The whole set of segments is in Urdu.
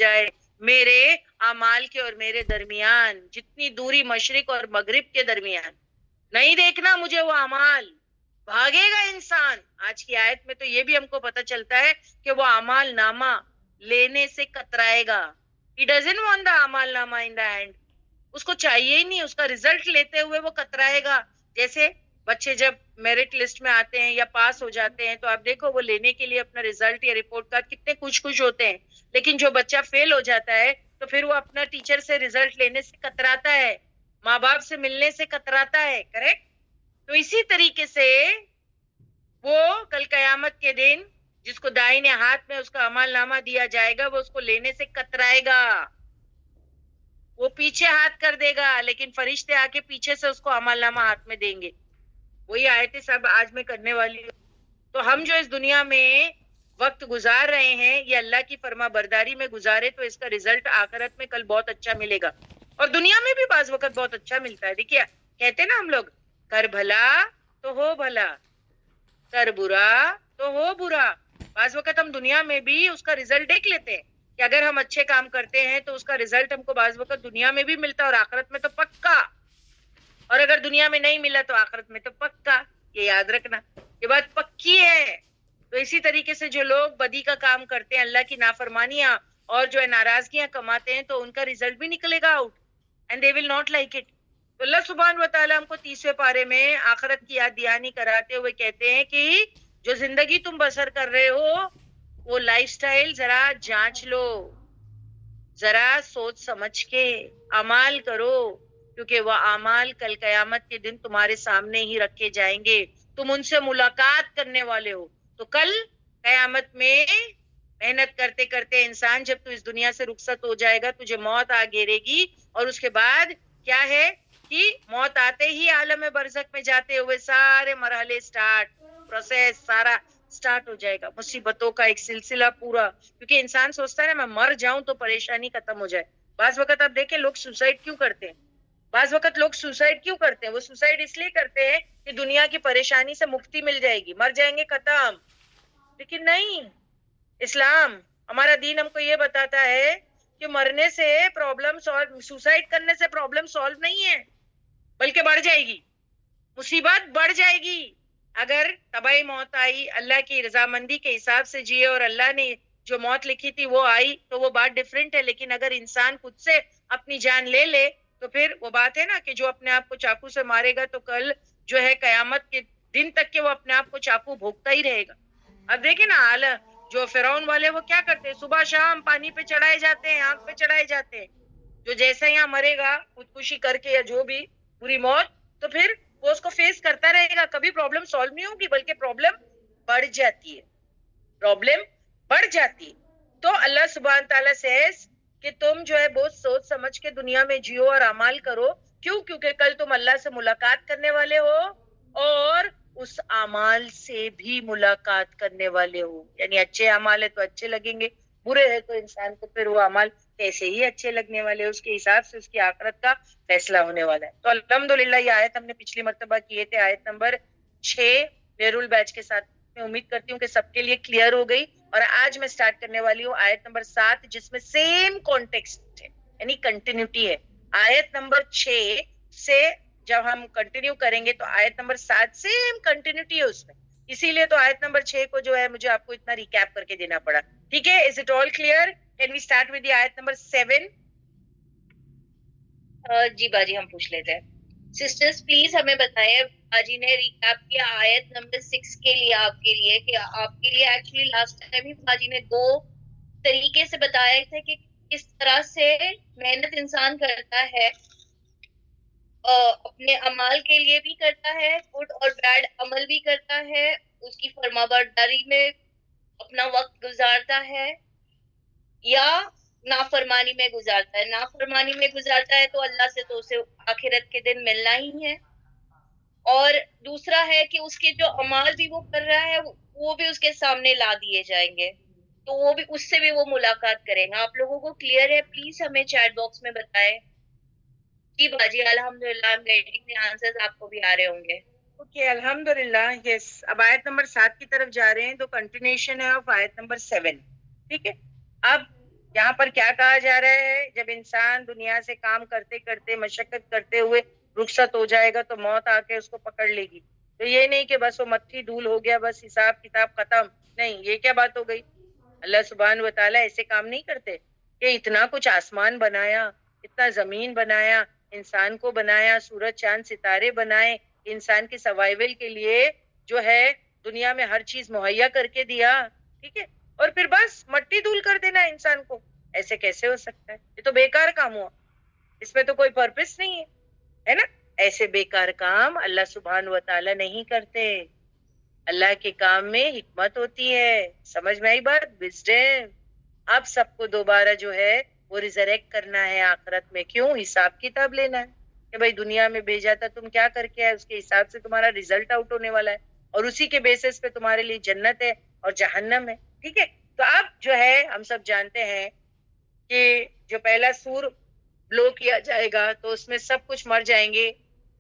جائے میرے اعمال کے اور میرے درمیان، جتنی دوری مشرق اور مغرب کے درمیان، نہیں دیکھنا مجھے وہ اعمال، بھاگے گا انسان۔ آج کی آیت میں تو یہ بھی ہم کو پتہ چلتا ہے کہ وہ اعمال نامہ لینے سے کترائے گا۔ He doesn't want the اعمال نامہ in the hand۔ اس کو چاہیے ہی نہیں، اس کا ریزلٹ لیتے ہوئے وہ کترائے گا۔ جیسے بچے جب میرٹ لسٹ میں آتے ہیں یا پاس ہو جاتے ہیں تو آپ دیکھو وہ لینے کے لیے اپنا ریزلٹ یا رپورٹ کارڈ کتنے خوش ہوتے ہیں، لیکن جو بچہ فیل ہو جاتا ہے تو پھر وہ اپنا ٹیچر سے ریزلٹ لینے سے کتراتا ہے، ماں باپ سے ملنے سے کتراتا ہے، کریکٹ؟ تو اسی طریقے سے وہ کل قیامت کے دن جس کو دائیں ہاتھ میں اس کا عمل نامہ دیا جائے گا، وہ اس کو لینے سے کترائے گا، وہ پیچھے ہاتھ کر دے گا، لیکن فرشتے آ کے پیچھے سے اس کو عمل نامہ ہاتھ میں دیں گے۔ وہی آیتیں سب آج میں کرنے والی ہوں۔ تو ہم جو اس دنیا میں وقت گزار رہے ہیں یہ اللہ کی فرما برداری میں گزارے تو اس کا ریزلٹ آخرت میں کل بہت اچھا ملے گا، اور دنیا میں بھی بعض وقت بہت اچھا ملتا ہے۔ دیکھیے کہتے نا ہم لوگ، کر بھلا تو ہو بھلا، کر برا تو ہو برا۔ بعض وقت ہم دنیا میں بھی اس کا ریزلٹ دیکھ لیتے ہیں کہ اگر ہم اچھے کام کرتے ہیں تو اس کا ریزلٹ ہم کو بعض وقت دنیا میں بھی ملتا ہے اور آخرت میں تو پکا، اور اگر دنیا میں نہیں ملا تو آخرت میں تو پکا۔ یہ یاد رکھنا، یہ بات پکی ہے۔ تو اسی طریقے سے جو لوگ بدی کا کام کرتے ہیں، اللہ کی نافرمانیاں اور جو ہے ناراضگیاں کماتے ہیں، تو ان کا ریزلٹ بھی نکلے گا out, and they will not like it. تو اللہ سبحانہ و تعالیٰ ہم کو 30ویں پارے میں آخرت کی یاد دہانی کراتے ہوئے کہتے ہیں کہ جو زندگی تم بسر کر رہے ہو وہ لائف سٹائل ذرا جانچ لو، ذرا سوچ سمجھ کے اعمال کرو، کیونکہ وہ اعمال کل قیامت کے دن تمہارے سامنے ہی رکھے جائیں گے، تم ان سے ملاقات کرنے والے ہو۔ تو کل قیامت میں محنت کرتے کرتے انسان جب تو اس دنیا سے رخصت ہو جائے گا، تجھے موت آ گھیرے گی، اور اس کے بعد کیا ہے کہ موت آتے ہی عالم برزخ میں جاتے ہوئے سارے مرحلے سٹارٹ، پروسیس سارا سٹارٹ ہو جائے گا، مصیبتوں کا ایک سلسلہ پورا۔ کیونکہ انسان سوچتا ہے نا میں مر جاؤں تو پریشانی ختم ہو جائے۔ بعض وقت آپ دیکھیں لوگ سوسائڈ کیوں کرتے ہیں، بعض وقت لوگ سوسائڈ کیوں کرتے ہیں؟ وہ سوسائڈ اس لیے کرتے ہیں کہ دنیا کی پریشانی سے مکتی مل جائے گی، مر جائیں گے ختم۔ لیکن نہیں، اسلام ہمارا دین ہم کو یہ بتاتا ہے کہ مرنے سے پرابلم سالو، سوسائڈ کرنے سے پرابلم سالو نہیں ہے، بلکہ بڑھ جائے گی، مصیبت بڑھ جائے گی۔ اگر طبعی موت آئی، اللہ کی رضامندی کے حساب سے جیے اور اللہ نے جو موت لکھی تھی وہ آئی تو وہ بات ڈیفرنٹ ہے، لیکن اگر انسان خود سے اپنی جان لے لے تو پھر وہ بات ہے نا کہ جو اپنے آپ کو چاقو سے مارے گا تو کل جو ہے قیامت کے دن تک کہ وہ اپنے آپ کو چاقو بھوکتا ہی رہے گا۔ اب دیکھیں نا حال جو فرعون والے وہ کیا کرتے ہیں، صبح شام پانی پہ چڑھائے جاتے ہیں، آنکھ پہ چڑھائے جاتے ہیں، جو جیسا یہاں مرے گا خودکشی کر کے یا جو بھی پوری موت، تو پھر وہ اس کو فیس کرتا رہے گا، کبھی پرابلم سالو نہیں ہوگی بلکہ پرابلم بڑھ جاتی ہے، پرابلم بڑھ جاتی ہے۔ تو اللہ سبحانہ تعالیٰ سے کہ تم جو ہے بہت سوچ سمجھ کے دنیا میں جیو اور اعمال کرو، کیوں؟ کیونکہ کل تم اللہ سے ملاقات کرنے والے ہو اور اس اعمال سے بھی ملاقات کرنے والے ہو، یعنی اچھے اعمال ہے تو اچھے لگیں گے، برے ہے تو انسان کو پھر وہ اعمال ایسے ہی اچھے لگنے والے، اس کے حساب سے اس کی آخرت کا فیصلہ ہونے والا ہے۔ تو الحمدللہ یہ آیت ہم نے پچھلی مرتبہ کیے تھے، آیت نمبر 6 بیرول بیچ کے ساتھ، میں امید کرتی ہوں کہ سب کے لیے کلیئر ہو گئی۔ اور آج میں سٹارٹ کرنے والی ہوں آیت نمبر 7 جس میں سیم کانٹیکسٹ ہے، یعنی کنٹینیوٹی ہے۔ آیت نمبر 6 سے جب ہم کنٹینیو کریں گے تو آیت نمبر 7 سیم کنٹینیوٹی ہے اس میں، اسی لیے تو آیت نمبر 6 کو جو ہے مجھے آپ کو اتنا ریکیپ کر کے دینا پڑا۔ ٹھیک ہے، is it all clear? Can we start with the آیت نمبر 7؟ جی باجی ہم پوچھ لیتے ہیں۔ سسٹرز پلیز ہمیں بتائیں، باجی نے ریکیپ کیا آیت نمبر 6 کے لیے آپ کے لیے، کہ آپ کے لیے ایکچولی لاسٹ ٹائم ہی باجی نے 2 طریقے سے بتایا تھا کہ کس طرح سے محنت انسان کرتا ہے، اپنے اعمال کے لیے بھی کرتا ہے، گڈ اور بیڈ عمل بھی کرتا ہے، اس کی فرما برداری میں اپنا وقت گزارتا ہے یا نافرمانی میں گزارتا ہے۔ نافرمانی میں گزارتا ہے تو اللہ سے تو اسے آخرت کے دن ملنا ہی ہے، اور دوسرا ہے کہ اس کے جو اعمال بھی وہ کر رہا ہے وہ بھی اس کے سامنے لا دیے جائیں گے، تو وہ بھی اس سے بھی وہ ملاقات کریں گا۔ آپ لوگوں کو کلیئر ہے؟ پلیز ہمیں چیٹ باکس میں بتائیں۔ جی باجی الحمدللہ I'm getting the answers، آپ کو بھی آ رہے ہوں گے۔ اوکے الحمدللہ، یس۔ اب آیت نمبر 7 کی طرف جا رہے ہیں، تو کنٹینیوشن ہے آف آیت نمبر 7۔ ٹھیک ہے، اب یہاں پر کیا کہا جا رہا ہے؟ جب انسان دنیا سے کام کرتے کرتے مشقت کرتے ہوئے رخصت ہو جائے گا تو موت آ کے اس کو پکڑ لے گی. تو یہ نہیں کہ بس وہ مٹھی دھول ہو گیا, بس حساب کتاب ختم. نہیں, یہ کیا بات ہو گئی؟ اللہ سبحانہ و تعالیٰ ایسے کام نہیں کرتے کہ اتنا کچھ آسمان بنایا, اتنا زمین بنایا, انسان کو بنایا, سورج چاند ستارے بنائے, انسان کے سروائیول کے لیے جو ہے دنیا میں ہر چیز مہیا کر کے دیا, ٹھیک ہے, اور پھر بس مٹی دھول کر دینا انسان کو. ایسے کیسے ہو سکتا ہے؟ یہ تو بیکار کام ہوا, اس میں تو کوئی پرپس نہیں ہے, ہے نا. ایسے بیکار کام اللہ سبحانہ و تعالیٰ نہیں کرتے. اللہ کے کام میں حکمت ہوتی ہے. سمجھ میں آئی بات؟ وزڈم. اب سب کو دوبارہ جو ہے وہ ریزریکٹ کرنا ہے آخرت میں. کیوں؟ حساب کتاب لینا ہے کہ بھائی دنیا میں بھیجا تھا, تم کیا کر کے آئے, اس کے حساب سے تمہارا ریزلٹ آؤٹ ہونے والا ہے, اور اسی کے بیسس پہ تمہارے لیے جنت ہے اور جہنم ہے, ٹھیک ہے. تو اب جو ہے ہم سب جانتے ہیں کہ جو پہلا سور بلو کیا جائے گا تو اس میں سب کچھ مر جائیں گے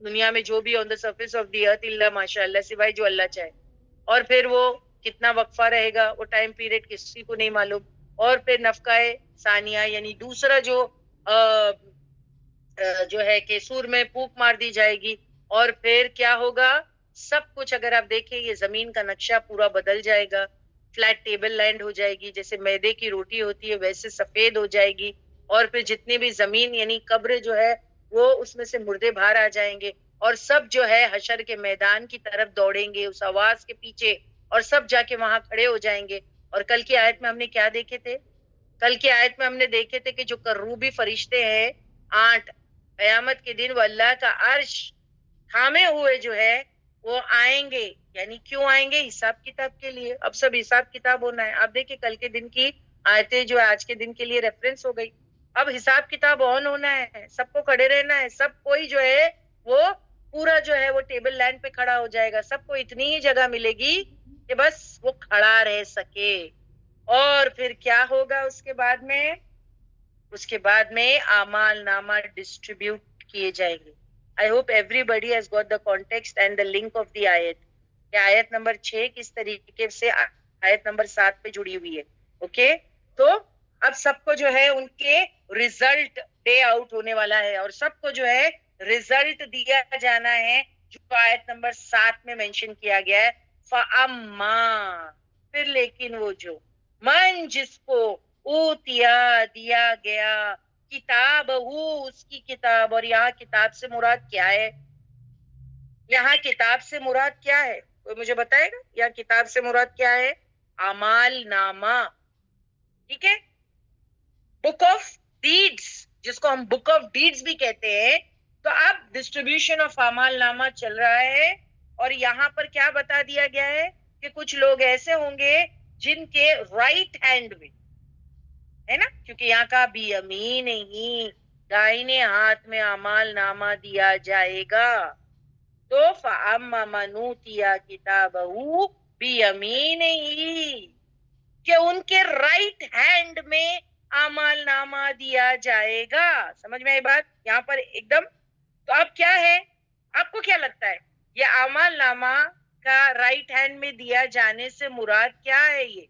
دنیا میں, جو بھی آن دا سرفیس آف دی ارتھ, اللہ ماشاء اللہ, سوائے جو اللہ چاہے. اور پھر وہ کتنا وقفہ رہے گا, وہ ٹائم پیریڈ کسی کو نہیں معلوم. اور پھر نفقہ ثانیہ یعنی دوسرا جو ہے کہ سور میں پھونک مار دی جائے گی, اور پھر کیا ہوگا؟ سب کچھ اگر آپ دیکھیں یہ زمین کا نقشہ پورا بدل جائے گا. فلیٹ ٹیبل لینڈ ہو جائے گی, جیسے میدے کی روٹی ہوتی ہے ویسے سفید ہو جائے گی. اور پھر جتنی بھی زمین یعنی قبر جو ہے وہ اس میں سے مردے باہر آ جائیں گے, اور سب جو ہے حشر کے میدان کی طرف دوڑیں گے اس آواز کے پیچھے, اور سب جا کے وہاں کھڑے ہو جائیں گے. اور کل کی آیت میں ہم نے کیا دیکھے تھے؟ کل کی آیت میں ہم نے دیکھے تھے کہ جو کروبی فرشتے ہیں 8, قیامت کے دن وہ اللہ کا عرش تھامے ہوئے جو ہے وہ آئیں گے. یعنی کیوں آئیں گے؟ حساب کتاب کے لیے. اب سب حساب کتاب ہونا ہے. اب دیکھیں کل کے دن کی آیتیں جو آج کے دن کے لیے ریفرنس ہو گئی. اب حساب کتاب آن ہونا ہے, سب کو کھڑے رہنا ہے, سب کوئی جو ہے وہ پورا جو ہے وہ ٹیبل لینڈ پہ کھڑا ہو جائے گا. سب کو اتنی ہی جگہ ملے گی کہ بس وہ کھڑا رہ سکے. اور پھر کیا ہوگا اس کے بعد میں؟ اس کے بعد میں اعمال نامہ ڈسٹریبیوٹ کیے جائیں گے. I hope everybody has got the context and the link of the آیت. کہ آیت نمبر 6 کس طریقے سے آیت نمبر 7 پہ جڑی ہوئی ہے. اوکے, تو اب سب کو جو ہے ان کے ریزلٹ ڈے آؤٹ ہونے والا ہے, اور سب کو جو ہے ریزلٹ دیا جانا ہے جو آیت نمبر 7 میں مینشن کیا گیا ہے. فَأَمَّا, پھر لیکن وہ جو من جس کو اوتیا دیا گیا کتاب اس کی کتاب. اور یہاں کتاب سے مراد کیا ہے؟ یہاں کتاب سے مراد کیا ہے؟ کوئی مجھے بتائے گا یہاں کتاب سے مراد کیا ہے؟ اعمال نامہ, ٹھیک ہے, بک آف ڈیڈز, جس کو ہم بک آف ڈیڈز بھی کہتے ہیں. تو اب ڈسٹریبیوشن آف اعمال نامہ چل رہا ہے, اور یہاں پر کیا بتا دیا گیا ہے کہ کچھ لوگ ایسے ہوں گے جن کے رائٹ ہینڈ میں, ہے نا, کیونکہ یہاں کا بیمین ہی دائنے ہاتھ میں اعمال نامہ دیا جائے گا. تو فَأَمَّا مَنْ أُوتِیَ کِتَابَهُ بِیَمِینِهِ, کہ ان کے رائٹ ہینڈ میں اعمال نامہ دیا جائے گا. سمجھ میں آئی بات یہاں پر ایک دم؟ تو اب کیا ہے, آپ کو کیا لگتا ہے یہ اعمال نامہ کا رائٹ ہینڈ میں دیا جانے سے مراد کیا ہے؟ یہ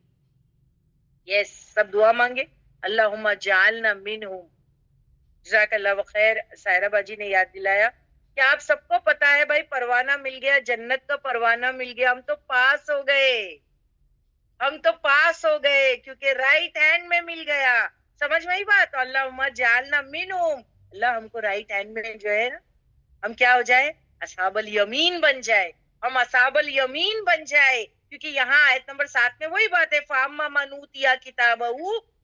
یس, سب دعا مانگے, اللہم اجعلنا منہم. جزاک اللہ خیر, سائرہ باجی نے یاد دلایا کہ آپ سب کو پتا ہے بھائی پروانہ مل گیا, جنت کا پروانہ مل گیا, ہم تو پاس ہو گئے, ہم تو پاس ہو گئے کیونکہ رائٹ ہینڈ میں مل گیا. سمجھ میں آئی بات؟ اللہم اجعلنا منہم, اللہ ہم کو رائٹ ہینڈ میں جو ہے نا ہم کیا ہو جائے؟ اصحاب الیمین بن جائے, ہم اصحاب الیمین بن جائے. کیونکہ یہاں آیت نمبر 7 میں وہی بات ہے, فَأَمَّا مَنْ أُوتِیَ کِتَابَهُ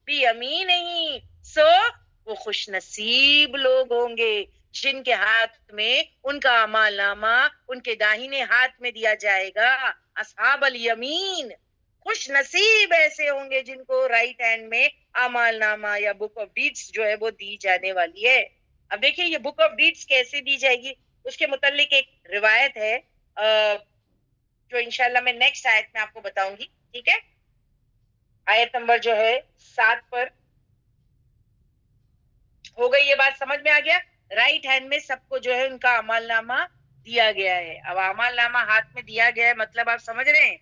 بِیَمِینِهِ, سو وہ خوش نصیب لوگ ہوں گے جن کے ہاتھ میں ان کا اعمال نامہ ان کے داہنے ہاتھ میں دیا جائے گا. اصحاب الیمین, خوش نصیب ایسے ہوں گے جن کو رائٹ ہینڈ میں اعمال نامہ یا بک آف ڈیڈز جو ہے وہ دی جانے والی ہے. اب دیکھیے یہ بک آف ڈیڈز کیسے دی جائے گی, اس کے متعلق ایک روایت ہے جو انشاءاللہ میں نیکسٹ آیت میں آپ کو بتاؤں گی, ٹھیک ہے. آیت نمبر جو ہے 7 پر ہو گئی یہ بات, سمجھ میں آ گیا؟ رائٹ ہینڈ میں سب کو جو ہے ان کا اعمال نامہ دیا گیا ہے. اب اعمال نامہ ہاتھ میں دیا گیا ہے مطلب آپ سمجھ رہے ہیں؟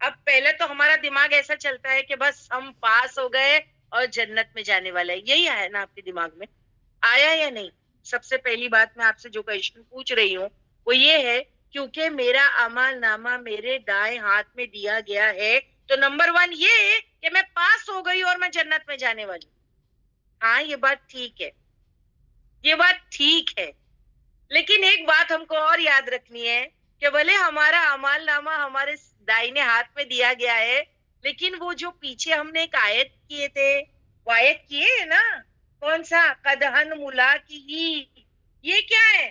اب پہلے تو ہمارا دماغ ایسا چلتا ہے کہ بس ہم پاس ہو گئے, اور جنت میں جانے والا ہے. یہی ہے نا آپ کے دماغ میں؟ آیا یا نہیں؟ سب سے پہلی بات میں آپ سے جو کوشچن پوچھ رہی ہوں وہ یہ ہے کیونکہ میرا اعمال نامہ میرے دائیں ہاتھ میں دیا گیا ہے تو نمبر 1 یہ ہے کہ میں پاس ہو گئی اور میں جنت میں جانے والی ہوں. ہاں یہ بات ٹھیک ہے, یہ بات ٹھیک ہے, لیکن ایک بات ہم کو اور یاد رکھنی ہے کہ بھلے ہمارا اعمال نامہ ہمارے دائنے ہاتھ میں دیا گیا ہے, لیکن وہ جو پیچھے ہم نے ایک آیت کیے تھے, وہ آیت کیے ہے نا, کون سا؟ قدہن ملا کی ہی, یہ کیا ہے؟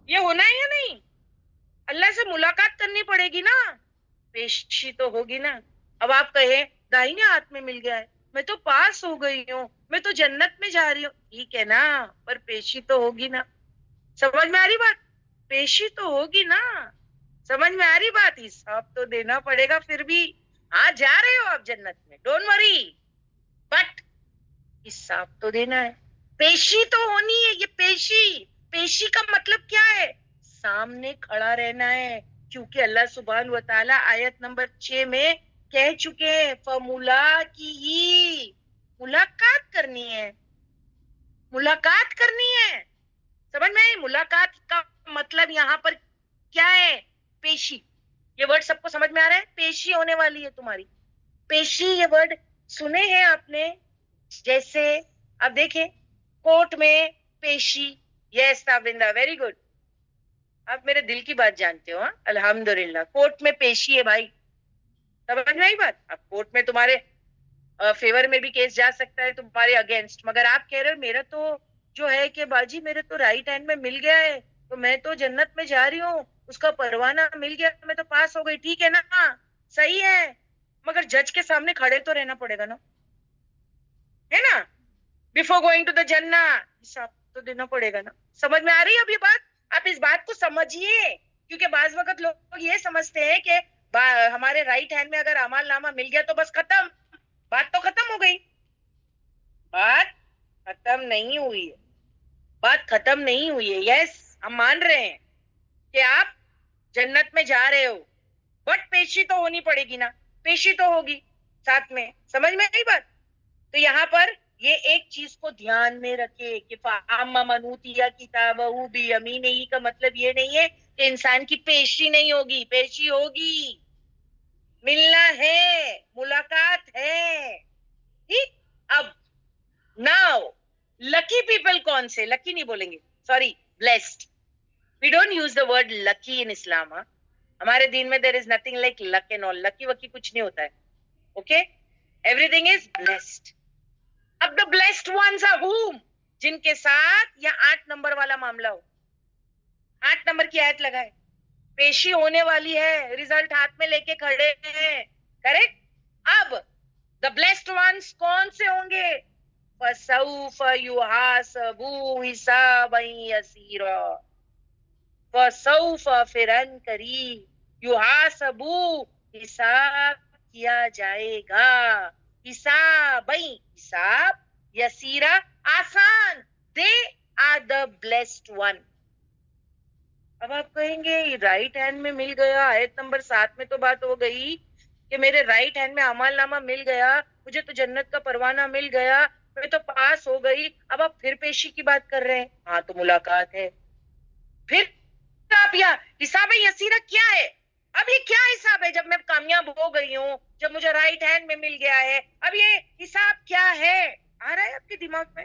یہ ہونا ہے یا نہیں؟ اللہ سے ملاقات کرنی پڑے گی نا, پیشی تو ہوگی نا. اب آپ کہیں دائنے ہاتھ میں مل گیا ہے, میں تو پاس ہو گئی ہوں, میں تو جنت میں جا رہی ہوں, ٹھیک ہے نا, پر پیشی تو ہوگی نا. سمجھ میں آ رہی بات؟ پیشی تو ہوگی نا, سمجھ میں آ رہی بات؟ حساب تو دینا پڑے گا پھر بھی. ہاں جا رہے ہو آپ جنت میں, ڈونٹ وری, بٹ حساب تو دینا ہے, پیشی تو ہونی ہے. یہ پیشی کا مطلب کیا ہے؟ سامنے کھڑا رہنا ہے, کیونکہ اللہ سبحانہ و تعالی آیت نمبر 6 میں کہہ چکے ہیں فمولا کی ہی, ملاقات کرنی ہے, ملاقات کرنی ہے. سمجھ میں آئی؟ ملاقات کا مطلب یہاں پر کیا ہے؟ پیشی. یہ ورڈ سب کو سمجھ میں آ رہا ہے؟ پیشی ہونے والی ہے تمہاری. پیشی یہ ورڈ سنے ہیں آپ نے؟ جیسے اب دیکھیں کورٹ میں پیشی. یس تابندہ, ویری گڈ, آپ میرے دل کی بات جانتے ہو. ہاں الحمدللہ, کورٹ میں پیشی ہے بھائی. سمجھ میں آئی بات؟ اب کورٹ میں تمہارے فیور میں بھی کیس جا سکتا ہے تمہارے اگینسٹ, مگر آپ کہہ رہے ہو میرا تو جو ہے کہ باجی میرے تو رائٹ ہینڈ میں مل گیا ہے تو میں تو جنت میں جا رہی ہوں, اس کا پروانہ مل گیا, میں تو پاس ہو گئی. ٹھیک ہے نا, صحیح ہے, مگر جج کے سامنے کھڑے تو رہنا پڑے گا نا, ہے نا؟ بفور گوئنگ ٹو دا جنہ حساب تو دینا پڑے گا نا. سمجھ میں آ رہی ہے اب یہ بات؟ آپ اس بات کو سمجھیے, کیونکہ بعض وقت لوگ یہ سمجھتے ہیں کہ ہمارے رائٹ ہینڈ میں اگر اعمال نامہ مل گیا تو بس ختم, بات تو ختم ہو گئی. بات ختم نہیں ہوئی ہے, بات ختم نہیں ہوئی ہے. یس ہم مان رہے ہیں کہ آپ جنت میں جا رہے ہو, بٹ پیشی تو ہونی پڑے گی نا, پیشی تو ہوگی ساتھ میں. سمجھ میں آئی بات؟ تو یہاں پر یہ ایک چیز کو دھیان میں رکھے کہ فَأَمَّا مَنْ أُوتِيَ كِتَابَهُ بِيَمِينِهِ کا مطلب یہ نہیں ہے کہ انسان کی پیشی نہیں ہوگی, پیشی ہوگی, ملنا ہے, ملاقات ہے. ٹھیک, اب ناؤ لکی پیپل کون سے؟ لکی نہیں بولیں گے, sorry, blessed. We don't use the word lucky in Islam. ہمارے دین میں there is nothing like luck and all, lucky وکی کچھ نہیں ہوتا ہے. Okay, everything is blessed. اب the blessed ones are whom, جن کے ساتھ یا 8 نمبر والا معاملہ ہو, 8 نمبر کی آیت لگائے, پیشی ہونے والی ہے, ریزلٹ ہاتھ میں لے کے کھڑے ہیں, کریکٹ. اب دا بلیسڈ ونز کون سے ہوں گے؟ فَسَوْفَ يُحَاسَبُ حِسَابًا يَسِيرًا, فَسَوْفَ فِرَن قریب, يُحَاسَبُ حساب کیا جائے گا, حسابًا حساب, یسیرا آسان. They are the blessed one. اب آپ کہیں گے رائٹ ہینڈ میں مل گیا, آیت نمبر 7 میں تو بات ہو گئی کہ میرے رائٹ ہینڈ میں اعمال نامہ مل گیا, مجھے تو جنت کا پروانہ مل گیا, میں تو پاس ہو گئی. اب آپ پھر پیشی کی بات کر رہے ہیں. ہاں تو ملاقات ہے. پھر آپ یا حساب یسیرہ کیا ہے؟ اب یہ کیا حساب ہے جب میں کامیاب ہو گئی ہوں, جب مجھے رائٹ ہینڈ میں مل گیا ہے, اب یہ حساب کیا ہے؟ آ رہا ہے آپ کے دماغ میں؟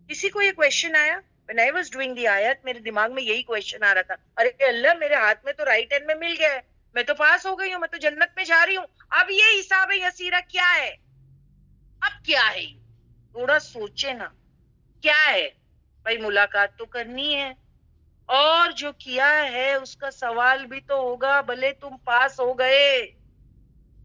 کسی کو یہ کویشچن آیا؟ When I was doing the آیت میرے دماغ میں یہی کویشچن آ رہا تھا, ارے اللہ میرے ہاتھ میں تو رائٹ ہینڈ میں مل گیا ہے, میں تو پاس ہو گئی ہوں, میں تو جنت میں جا رہی ہوں, اب یہ حساب یسیرہ کیا ہے؟ اب کیا ہے؟ تھوڑا سوچے نا, کیا ہے بھائی؟ ملاقات تو کرنی ہے, اور جو کیا ہے اس کا سوال بھی تو ہوگا, بھلے تم پاس ہو گئے.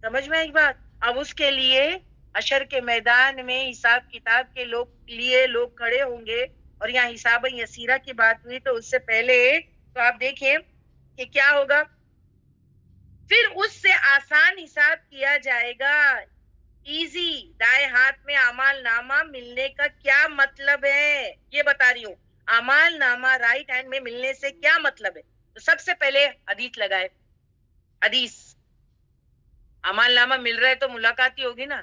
سمجھ میں ایک بات؟ اب اس کے لیے حشر کے میدان میں حساب کتاب کے لیے لوگ کھڑے ہوں گے, اور یہاں حساب یسیرہ کی بات ہوئی تو اس سے پہلے تو آپ دیکھیں کہ کیا ہوگا. پھر اس سے آسان حساب کیا جائے گا, ایزی. دائیں ہاتھ میں اعمال نامہ ملنے کا کیا مطلب ہے یہ بتا رہی ہوں. اعمال نامہ رائٹ ہینڈ میں ملنے سے کیا مطلب ہے؟ تو سب سے پہلے حدیث لگائے, حدیث. اعمال نامہ مل رہا ہے تو ملاقات ہی ہوگی نا,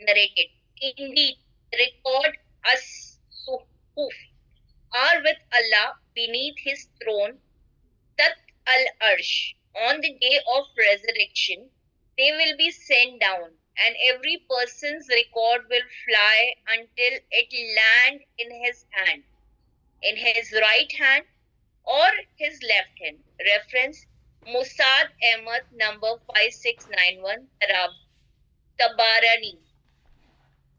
narrated, indeed record us suhuf are with Allah beneath his throne tat al arsh. On the day of resurrection they will be sent down and every person's record will fly until it land in his hand, in his right hand or his left hand. Reference Musad Ahmad number 5691 Tabarani.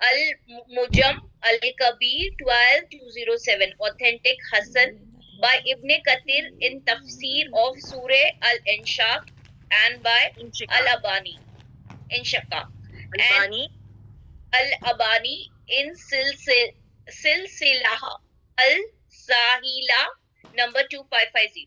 Al-Mujam Al-Kabir 12207 Authentic Hasan by Ibn Kathir in Tafsir of Surah Al-Inshaq and by Al-Abani Inshaqaq and Al-Abani in Silsilah Al-Sahila number 2550.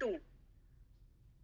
2,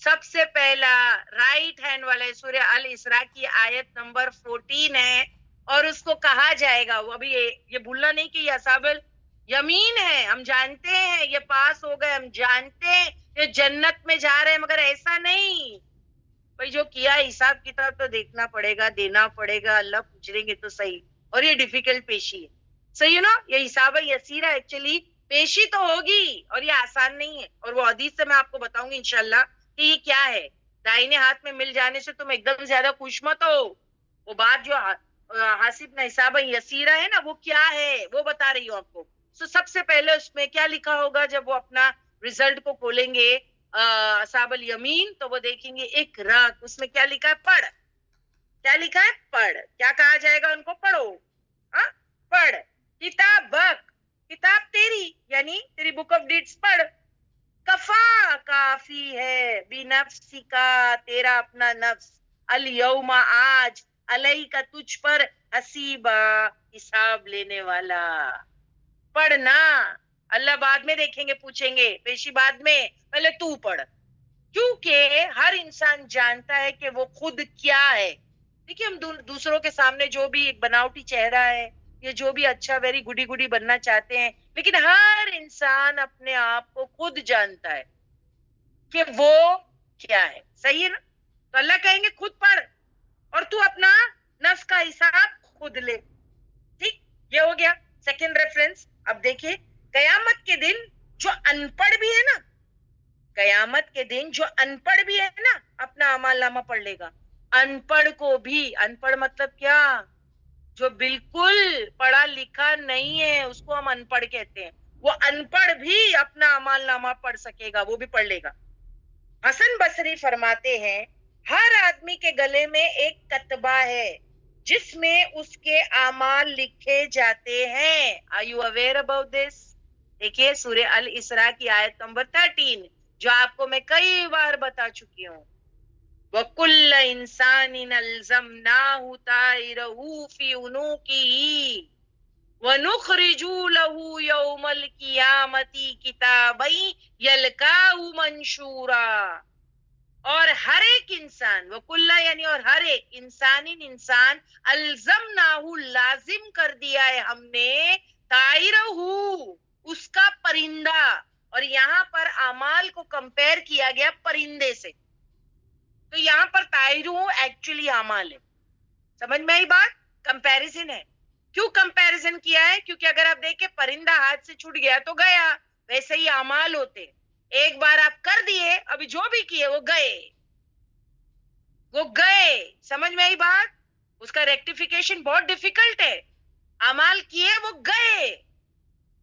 سب سے پہلا رائٹ ہینڈ والا ہے، سورہ الاسراء کی آیت نمبر 14 ہے، اور اس کو کہا جائے گا، وہ ابھی یہ بھولنا نہیں کہ یہ اصحاب الیمین ہے، ہم جانتے ہیں یہ پاس ہو گئے، ہم جانتے ہیں یہ جنت میں جا رہے ہیں، مگر ایسا نہیں بھائی، جو کیا حساب کتاب تو دیکھنا پڑے گا، دینا پڑے گا، اللہ پوچھ لیں گے تو صحیح، اور یہ ڈیفیکلٹ پیشی ہے، صحیح نا، یہ حساب یسیرہ ایکچولی پیشی تو ہوگی، اور یہ آسان نہیں ہے، اور وہ حدیث سے میں آپ کو بتاؤں گی انشاءاللہ کہ یہ کیا ہے۔ دائنے ہاتھ میں مل جانے سے تم ایک دم زیادہ خوش مت ہو، وہ بات جو حاسب نہ حساب یسیرہ ہے نا، وہ کیا ہے وہ بتا رہی ہوں آپ کو۔ سب سے پہلے اس میں کیا لکھا ہوگا جب وہ اپنا ریزلٹ کو کھولیں گے اصحاب الیمین، تو وہ دیکھیں گے اقرا، اس میں کیا لکھا ہے؟ پڑھ۔ کیا لکھا ہے؟ پڑھ۔ کیا کہا جائے گا ان کو؟ پڑھو، ہاں پڑھ کتابک، کتاب تیری یعنی تیری بک آف ڈیٹس پڑھ، کفا کافی ہے، بنفسی کا تیرا اپنا نفس، الیوم آج، علیہ کا تجھ پر، حسیبا حساب لینے والا۔ پڑھنا، اللہ بعد میں دیکھیں گے، پوچھیں گے پیشی بعد میں، پہلے تو پڑھ، کیونکہ ہر انسان جانتا ہے کہ وہ خود کیا ہے۔ دیکھیے ہم دوسروں کے سامنے جو بھی ایک بناوٹی چہرہ ہے، یہ جو بھی اچھا ویری گڈی گڈی بننا چاہتے ہیں، لیکن ہر انسان اپنے آپ کو خود جانتا ہے کہ وہ کیا ہے، صحیح ہے نا؟ تو اللہ کہیں گے خود پڑھ، اور تو اپنا نفس کا حساب خود لے، ٹھیک؟ یہ ہو گیا سیکنڈ ریفرنس۔ اب دیکھیے قیامت کے دن جو ان پڑھ بھی ہے نا، قیامت کے دن جو ان پڑھ بھی ہے نا، اپنا اعمال نامہ پڑھ لے گا۔ ان پڑھ کو بھی، ان پڑھ مطلب کیا؟ جو بالکل پڑھا لکھا نہیں ہے اس کو ہم ان پڑھ کہتے ہیں، وہ ان پڑھ بھی اپنا اعمال نامہ پڑھ سکے گا، وہ بھی پڑھ لے گا۔ حسن بصری فرماتے ہیں ہر آدمی کے گلے میں ایک کتبہ ہے جس میں اس کے اعمال لکھے جاتے ہیں۔ Are you aware about this؟ دیکھیے سورہ الاسراء کی آیت نمبر 13 جو آپ کو میں کئی بار بتا چکی ہوں، وَكُلَّ إِنسَانٍ أَلْزَمْنَاهُ طَائِرَهُ فِي عُنُوقِهِ وَنُخْرِجُ لَهُ يَوْمَ الْقِيَامَةِ كِتَابًا يَلْقَاهُ مَنشُورًا، اور ہر ایک انسان، وَكُلَّ یعنی اور ہر ایک انسان الزمناہ لازم کر دیا ہے ہم نے، طائرہ اس کا پرندہ، اور یہاں پر اعمال کو کمپیر کیا گیا پرندے سے، تو یہاں پر طائرہ ایکچولی اعمال ہے، سمجھ میں آئی بات؟ کمپیریزن ہے۔ کیوں کمپیریزن کیا ہے؟ کیونکہ اگر آپ دیکھیں پرندہ ہاتھ سے چھوٹ گیا تو گیا، ویسے ہی اعمال ہوتے، ایک بار آپ کر دیے، ابھی جو بھی کیے وہ گئے، وہ گئے، سمجھ میں آئی بات؟ اس کا ریکٹیفیکیشن بہت ڈیفیکلٹ ہے، اعمال کیے وہ گئے،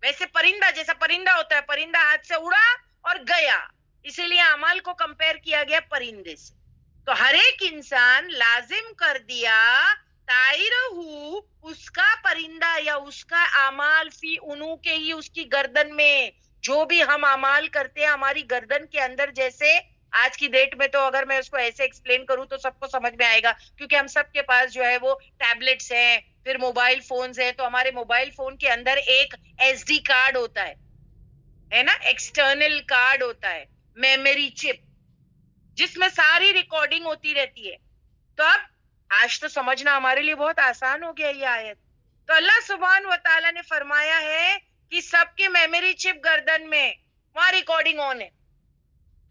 ویسے پرندہ جیسا پرندہ ہوتا ہے، پرندہ ہاتھ سے اڑا اور گیا، اسی لیے اعمال کو کمپیر کیا گیا پرندے سے۔ تو ہر ایک انسان لازم کر دیا طائرہ اس کا پرندہ یا اس کا اعمال فی انو کے ہی اس کی گردن میں، جو بھی ہم اعمال کرتے ہیں ہماری گردن کے اندر، جیسے آج کی ڈیٹ میں تو اگر میں اس کو ایسے ایکسپلین کروں تو سب کو سمجھ میں آئے گا، کیونکہ ہم سب کے پاس جو ہے وہ ٹیبلٹس ہیں، پھر موبائل فونز ہیں، تو ہمارے موبائل فون کے اندر ایک ایس ڈی کارڈ ہوتا ہے نا، ایکسٹرنل کارڈ ہوتا ہے، میموری چپ، جس میں ساری ریکارڈنگ ہوتی رہتی ہے۔ تو اب آج تو سمجھنا ہمارے لیے بہت آسان ہو گیا یہ آیت۔ تو اللہ سبحانہ و تعالیٰ نے فرمایا ہے کہ سب کے میموری چپ گردن میں، وہاں ریکارڈنگ آن ہے،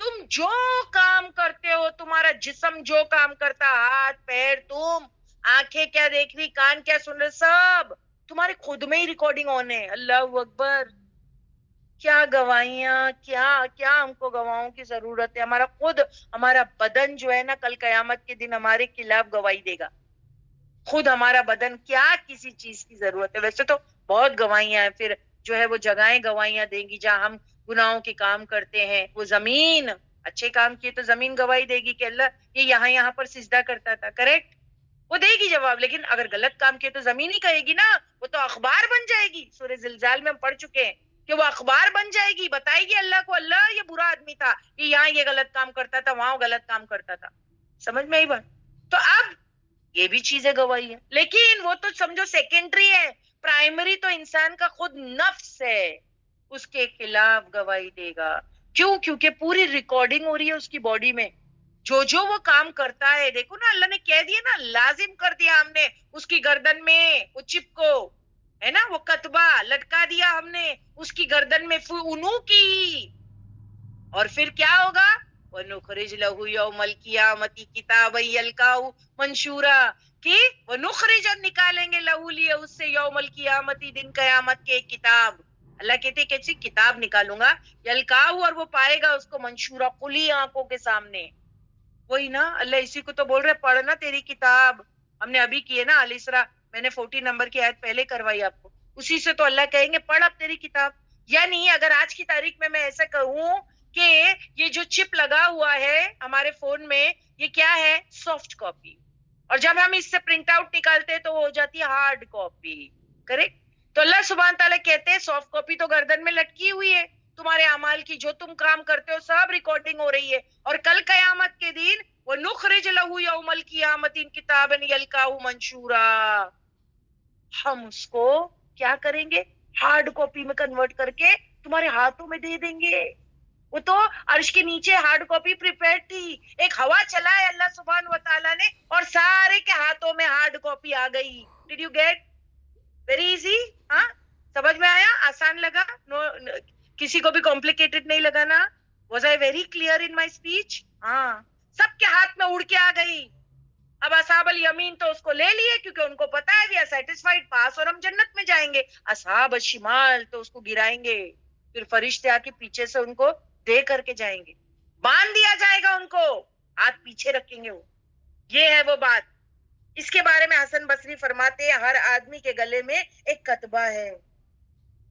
تم جو کام کرتے ہو، تمہارا جسم جو کام کرتا، ہاتھ پیر، تم آنکھیں کیا دیکھ رہی، کان کیا سن رہے، سب تمہارے خود میں ہی ریکارڈنگ آن ہے۔ اللہ اکبر، کیا گواہیاں، کیا کیا ہم کو گواہوں کی ضرورت ہے؟ ہمارا خود، ہمارا بدن جو ہے نا کل قیامت کے دن ہمارے خلاف گواہی دے گا، خود ہمارا بدن، کیا کسی چیز کی ضرورت ہے؟ ویسے تو بہت گواہیاں ہیں، پھر جو ہے وہ جگہیں گواہیاں دیں گی جہاں ہم گناہوں کے کام کرتے ہیں، وہ زمین اچھے کام کیے تو زمین گواہی دے گی کہ اللہ یہ یہاں پر سجدہ کرتا تھا، کریکٹ، وہ دے گی جواب۔ لیکن اگر غلط کام کیے تو زمین ہی کہے گی نا، وہ تو اخبار بن جائے گی، سورہ زلزال میں ہم پڑھ چکے ہیں کہ وہ اخبار بن جائے گی، بتائے گی اللہ کو، اللہ یہ برا آدمی تھا، یہ یہاں یہ غلط کام کرتا تھا، وہاں غلط کام کرتا تھا، سمجھ میں آئی بات؟ تو اب یہ بھی چیزیں گواہی ہے، لیکن وہ تو سمجھو سیکنڈری ہے، پرائمری تو انسان کا خود نفس ہے، اس کے خلاف گواہی دے گا۔ کیوں؟ کیونکہ پوری ریکارڈنگ ہو رہی ہے اس کی باڈی میں. جو وہ کام کرتا ہے, دیکھو نا, اللہ نے کہہ دیا نا, لازم کر دیا ہم نے اس کی گردن میں وہ چپ کو, ہے نا, وہ کتبہ لٹکا دیا ہم نے اس کی گردن میں انو کی. اور پھر کیا ہوگا؟ وَنُخْرِجْ لَهُ يَوْمَ الْقِيَامَةِ كِتَابًا يَلْقَاهُ مَنْشُورًا, کہ وَنُخْرِجْ, نکالیں گے, لَهُ لیے اس سے, یوم القیامت, دن قیامت کے, ایک کتاب. اللہ کہتے کیسی کتاب نکالوں گا, یلقاہ, اور وہ پائے گا اس کو منشورا, کھلی آنکھوں کے سامنے. وہی نا, اللہ اسی کو تو بول رہے, پڑھنا تیری کتاب. ہم نے ابھی کیے نا الاسراء, میں نے 40 نمبر کی آیت پہلے کروائی آپ کو, اسی سے تو اللہ کہیں گے پڑھ اب تیری کتاب. یعنی اگر آج کی تاریخ میں ایسا کہوں کہ یہ جو چپ لگا ہوا ہے ہمارے فون میں, یہ کیا ہے؟ Soft copy. اور جب ہم اس سے پرنٹ آؤٹ نکالتے تو وہ ہو جاتی ہے ہارڈ کاپی. کریکٹ؟ تو اللہ سبحانہ تعالیٰ کہتے ہیں سافٹ کاپی تو گردن میں لٹکی ہوئی ہے, تمہارے اعمال کی, جو تم کام کرتے ہو سب ریکارڈنگ ہو رہی ہے. اور کل قیامت کے دن وَنُخْرِجْ لَهُ يَوْمَ الْقِيَامَةِ كِتَابًا يَلْقَاهُ مَنْشُورًا, ہم اس کو کیا کریں گے؟ ہارڈ کاپی میں کنورٹ کر کے تمہارے ہاتھوں میں دے دیں گے. وہ تو عرش کے نیچے ہارڈ کاپی پریپیئر تھی, ایک ہوا چلا ہے اللہ سبحانہ و تعالیٰ نے, اور سارے کے ہاتھوں میں ہارڈ کاپی آ گئی. Did you get? Very easy. ہاں, سمجھ میں آیا؟ آسان لگا؟ کسی کو بھی کمپلیکیٹڈ نہیں لگا نا؟ Was I very clear in my speech? ہاں, سب کے ہاتھ میں اڑ کے آ گئی. اب اصحاب الیمین تو اس کو لے لیے کیونکہ ان کو پتا ہے وی آر سیٹسفائیڈ, پاس, اور ہم جنت میں جائیں گے. اصحاب الشمال تو اس کو گرائیں گے, پھر فرشتے آ کے پیچھے سے ان کو دے کر کے جائیں گے, باندھ دیا جائے گا ان کو, ہاتھ پیچھے رکھیں گے وہ. یہ ہے وہ بات. اس کے بارے میں حسن بصری فرماتے ہیں ہر آدمی کے گلے میں ایک کتبہ ہے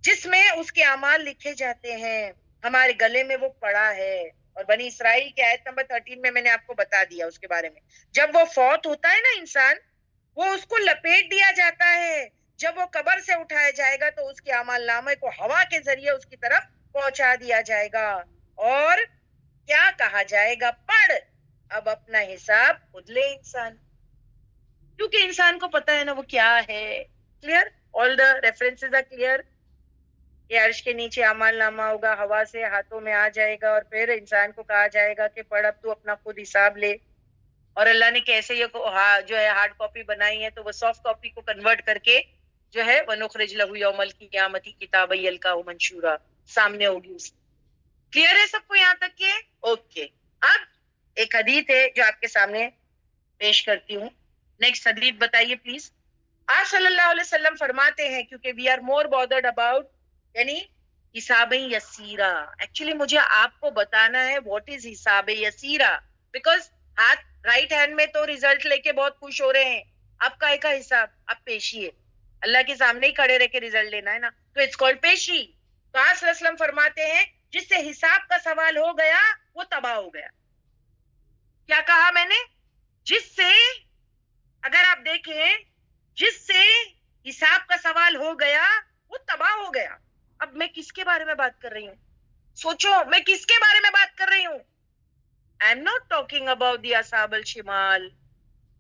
جس میں اس کے اعمال لکھے جاتے ہیں, ہمارے گلے میں وہ پڑا ہے. اور بنی اسرائیل کی آیت نمبر 13 میں نے آپ کو بتا دیا اس کے بارے میں. جب وہ فوت ہوتا ہے نا انسان, وہ اس کو لپیٹ دیا جاتا ہے. جب وہ قبر سے اٹھایا جائے گا تو اس کے اعمال نامے کو ہوا کے ذریعے اس کی طرف پہنچا دیا جائے گا, اور کیا کہا جائے گا؟ پڑھ, اب اپنا حساب خود لے انسان. کیونکہ انسان کو پتا ہے نا وہ کیا ہے. Clear? All the references are clear. یہ عرش کے نیچے اعمال نامہ ہوگا, ہوا سے ہاتھوں میں آ جائے گا, اور پھر انسان کو کہا جائے گا کہ پڑھ اب تو اپنا خود حساب لے. اور اللہ نے کیسے یہ جو ہے ہارڈ کاپی بنائی ہے, تو وہ سافٹ کاپی کو کنورٹ کر کے جو ہے وَنُخْرِجْ لَهُ يَوْمَ الْقِيَامَةِ كِتَابًا يَلْقَاهُ مَنْشُورًا, سامنے ہوگی اس. کلیئر ہے سب کو یہاں تک کے؟ اوکے. اب ایک حدیث ہے جو آپ کے سامنے پیش کرتی ہوں. نیکسٹ حدیث بتائیے پلیز. آپ صلی اللہ علیہ وسلم فرماتے ہیں, کیونکہ we are more bothered about, یعنی حساب یسیرا. ایکچولی مجھے آپ کو بتانا ہے واٹ از حساب یسیرا, بیکاز ہاتھ رائٹ ہینڈ میں تو ریزلٹ لے کے بہت خوش ہو رہے ہیں. آپ کا ایک حساب آپ پیشی ہے, اللہ کے سامنے ہی کھڑے رہ کے ریزلٹ لینا ہے نا, تو اٹس کالڈ پیشی. تو آپ صلی اللہ علیہ وسلم فرماتے ہیں جس سے حساب کا سوال ہو گیا وہ تباہ ہو گیا. کیا کہا میں نے؟ جس سے, اگر آپ دیکھیں, جس سے حساب کا سوال ہو گیا وہ تباہ ہو گیا. اب میں کس کے بارے میں بات کر رہی ہوں؟ سوچو, میں کس کے بارے میں بات کر رہی ہوں؟ آئی am not talking about the اصحاب الشمال,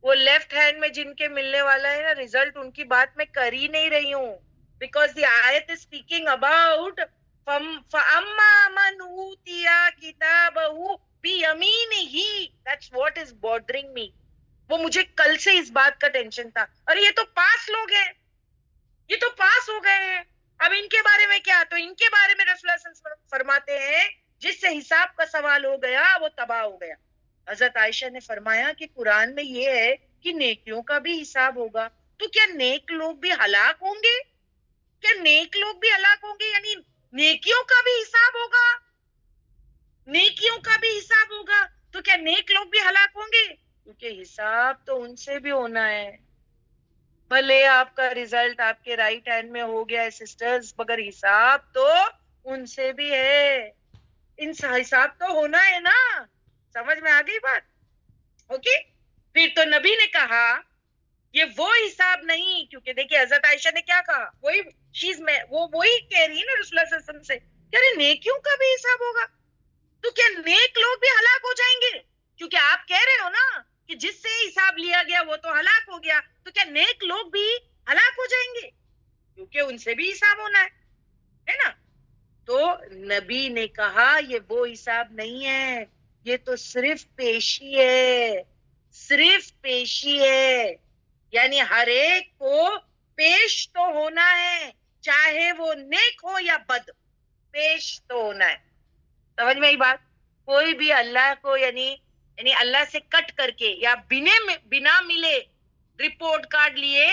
وہ لیفٹ ہینڈ میں جن کے ملنے والا ہے نا ریزلٹ, ان کی بات میں کر ہی نہیں رہی ہوں. بیکاز دی آیت از اسپیکنگ اباؤٹ فَأَمَّا مَنْ أُوتِيَ كِتَابَهُ بِيَمِينِهِ, that's what is bothering me. وہ مجھے کل سے اس بات کا ٹینشن تھا. اور یہ تو پاس لوگ ہیں, یہ تو پاس ہو گئے ہیں, اب ان کے بارے میں کیا؟ تو ان کے بارے میں رسول اللہ صلی اللہ علیہ وسلم فرماتے ہیں جس سے حساب کا سوال ہو گیا وہ تباہ ہو گیا. حضرت عائشہ نے فرمایا کہ قرآن میں یہ ہے کہ نیکیوں کا بھی حساب ہوگا, تو کیا نیک لوگ بھی ہلاک ہوں گے؟ کیا نیک لوگ بھی ہلاک ہوں گے؟ یعنی نیکیوں کا بھی حساب ہوگا, نیکیوں کا بھی حساب ہوگا, تو کیا نیک لوگ بھی ہلاک ہوں گے؟ کیونکہ حساب تو ان سے بھی ہونا ہے. بھلے آپ کا ریزلٹ آپ کے رائٹ ہینڈ میں ہو گیا ہے سسٹرز, مگر حساب تو ان سے بھی ہے. ان حساب تو ہونا ہے نا. سمجھ میں آ گئی بات؟ اوکے. پھر تو نبی نے کہا یہ وہ حساب نہیں, کیونکہ دیکھیے حضرت عائشہ نے کیا کہا, وہی چیز میں وہی کہہ رہی ہے نا رسول اللہ صلی اللہ علیہ وسلم سے, کہہ رہے نیکیوں کا بھی حساب ہوگا, تو کیا نیک لوگ بھی ہلاک ہو جائیں گے؟ کیونکہ آپ کہہ رہے ہو نا کہ جس سے حساب لیا گیا وہ تو ہلاک ہو گیا, تو کیا نیک لوگ بھی ہلاک ہو جائیں گے؟ کیونکہ ان سے بھی حساب ہونا ہے نا. تو نبی نے کہا یہ وہ حساب نہیں ہے, یہ تو صرف پیشی ہے, صرف پیشی ہے. یعنی ہر ایک کو پیش تو ہونا ہے, چاہے وہ نیک ہو یا بد, پیش تو ہونا ہے. سمجھ میں آئی بات؟ کوئی بھی اللہ کو یعنی اللہ سے کٹ کر کے یا بنا ملے رپورٹ کارڈ لیے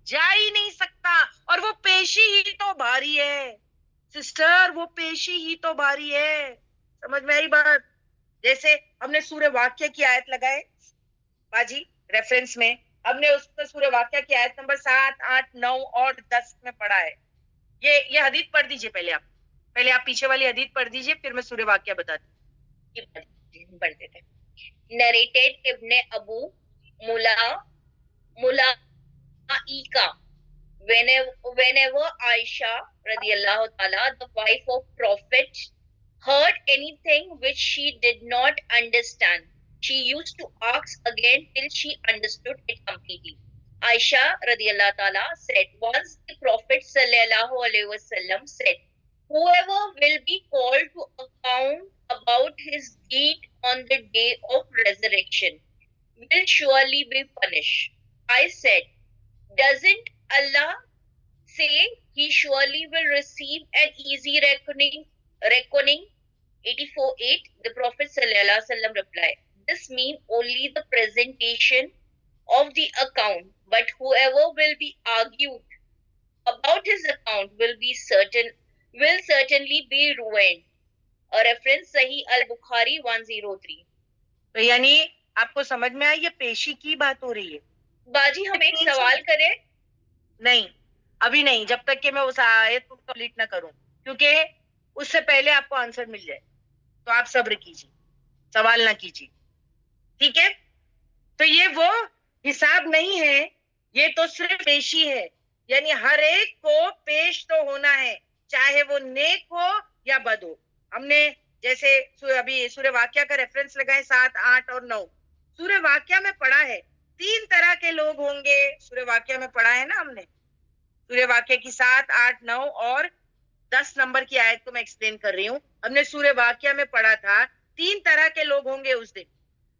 جا ہی نہیں سکتا. اور وہ پیشی ہی تو بھاری ہے سسٹر, وہ پیشی ہی تو بھاری ہے. سمجھ میں آئی بات؟ جیسے ہم نے سورہ واقعہ کی آیت لگائے باجی ریفرنس میں, ہم نے اس پر سورہ واقعہ کی آیت نمبر 7, 8, 9 اور 10 میں پڑھا ہے. یہ حدیث پڑھ دیجئے پہلے آپ پیچھے والی حدیث پڑھ دیجئے, پھر میں سورہ واقعہ بتاتی ہوں. پڑھ دیتے. Narrated Ibn Abu Mulaika, whenever Aisha radiallahu ta'ala, the wife of Prophet, heard anything which she did not understand, she used to ask again till she understood it completely. Aisha radiallahu ta'ala said, once the Prophet sallallahu alaihi wasallam said, whoever will be called to account about his deed on the day of resurrection will surely be punished. I said, doesn't Allah say he surely will receive an easy reckoning? 84:8. The Prophet ﷺ replied, this means only the presentation of the account, but whoever will be argued about his account will certainly be ruined. A reference Sahih al-Bukhari 103. تو یعنی آپ کو سمجھ میں آئی یہ پیشی کی بات ہو رہی ہے. باجی ہم ایک سوال کریں؟ نہیں ابھی نہیں, جب تک کہ میں اس آیت کو کمپلیٹ نہ کروں, کیونکہ اس سے پہلے آپ کو آنسر مل جائے. تو آپ صبر کیجیے, سوال نہ کیجیے, ٹھیک ہے؟ تو یہ وہ حساب نہیں ہے, یہ تو صرف پیشی ہے. یعنی ہر ایک کو پیش تو ہونا ہے, چاہے وہ نیک ہو یا بد ہو. ہم نے جیسے ابھی سورہ واقعہ کا ریفرنس لگائے 7, 8 اور 9. سورہ واقعہ میں پڑھا ہے 3 طرح کے لوگ ہوں گے. سورہ واقعہ میں پڑھا ہے نا ہم نے, سورہ واقعہ کی 7, 8, 9 اور 10 نمبر کی آیت کو میں ایکسپلین کر رہی ہوں. ہم نے سورہ واقعہ میں پڑھا تھا 3 طرح کے لوگ ہوں گے اس دن.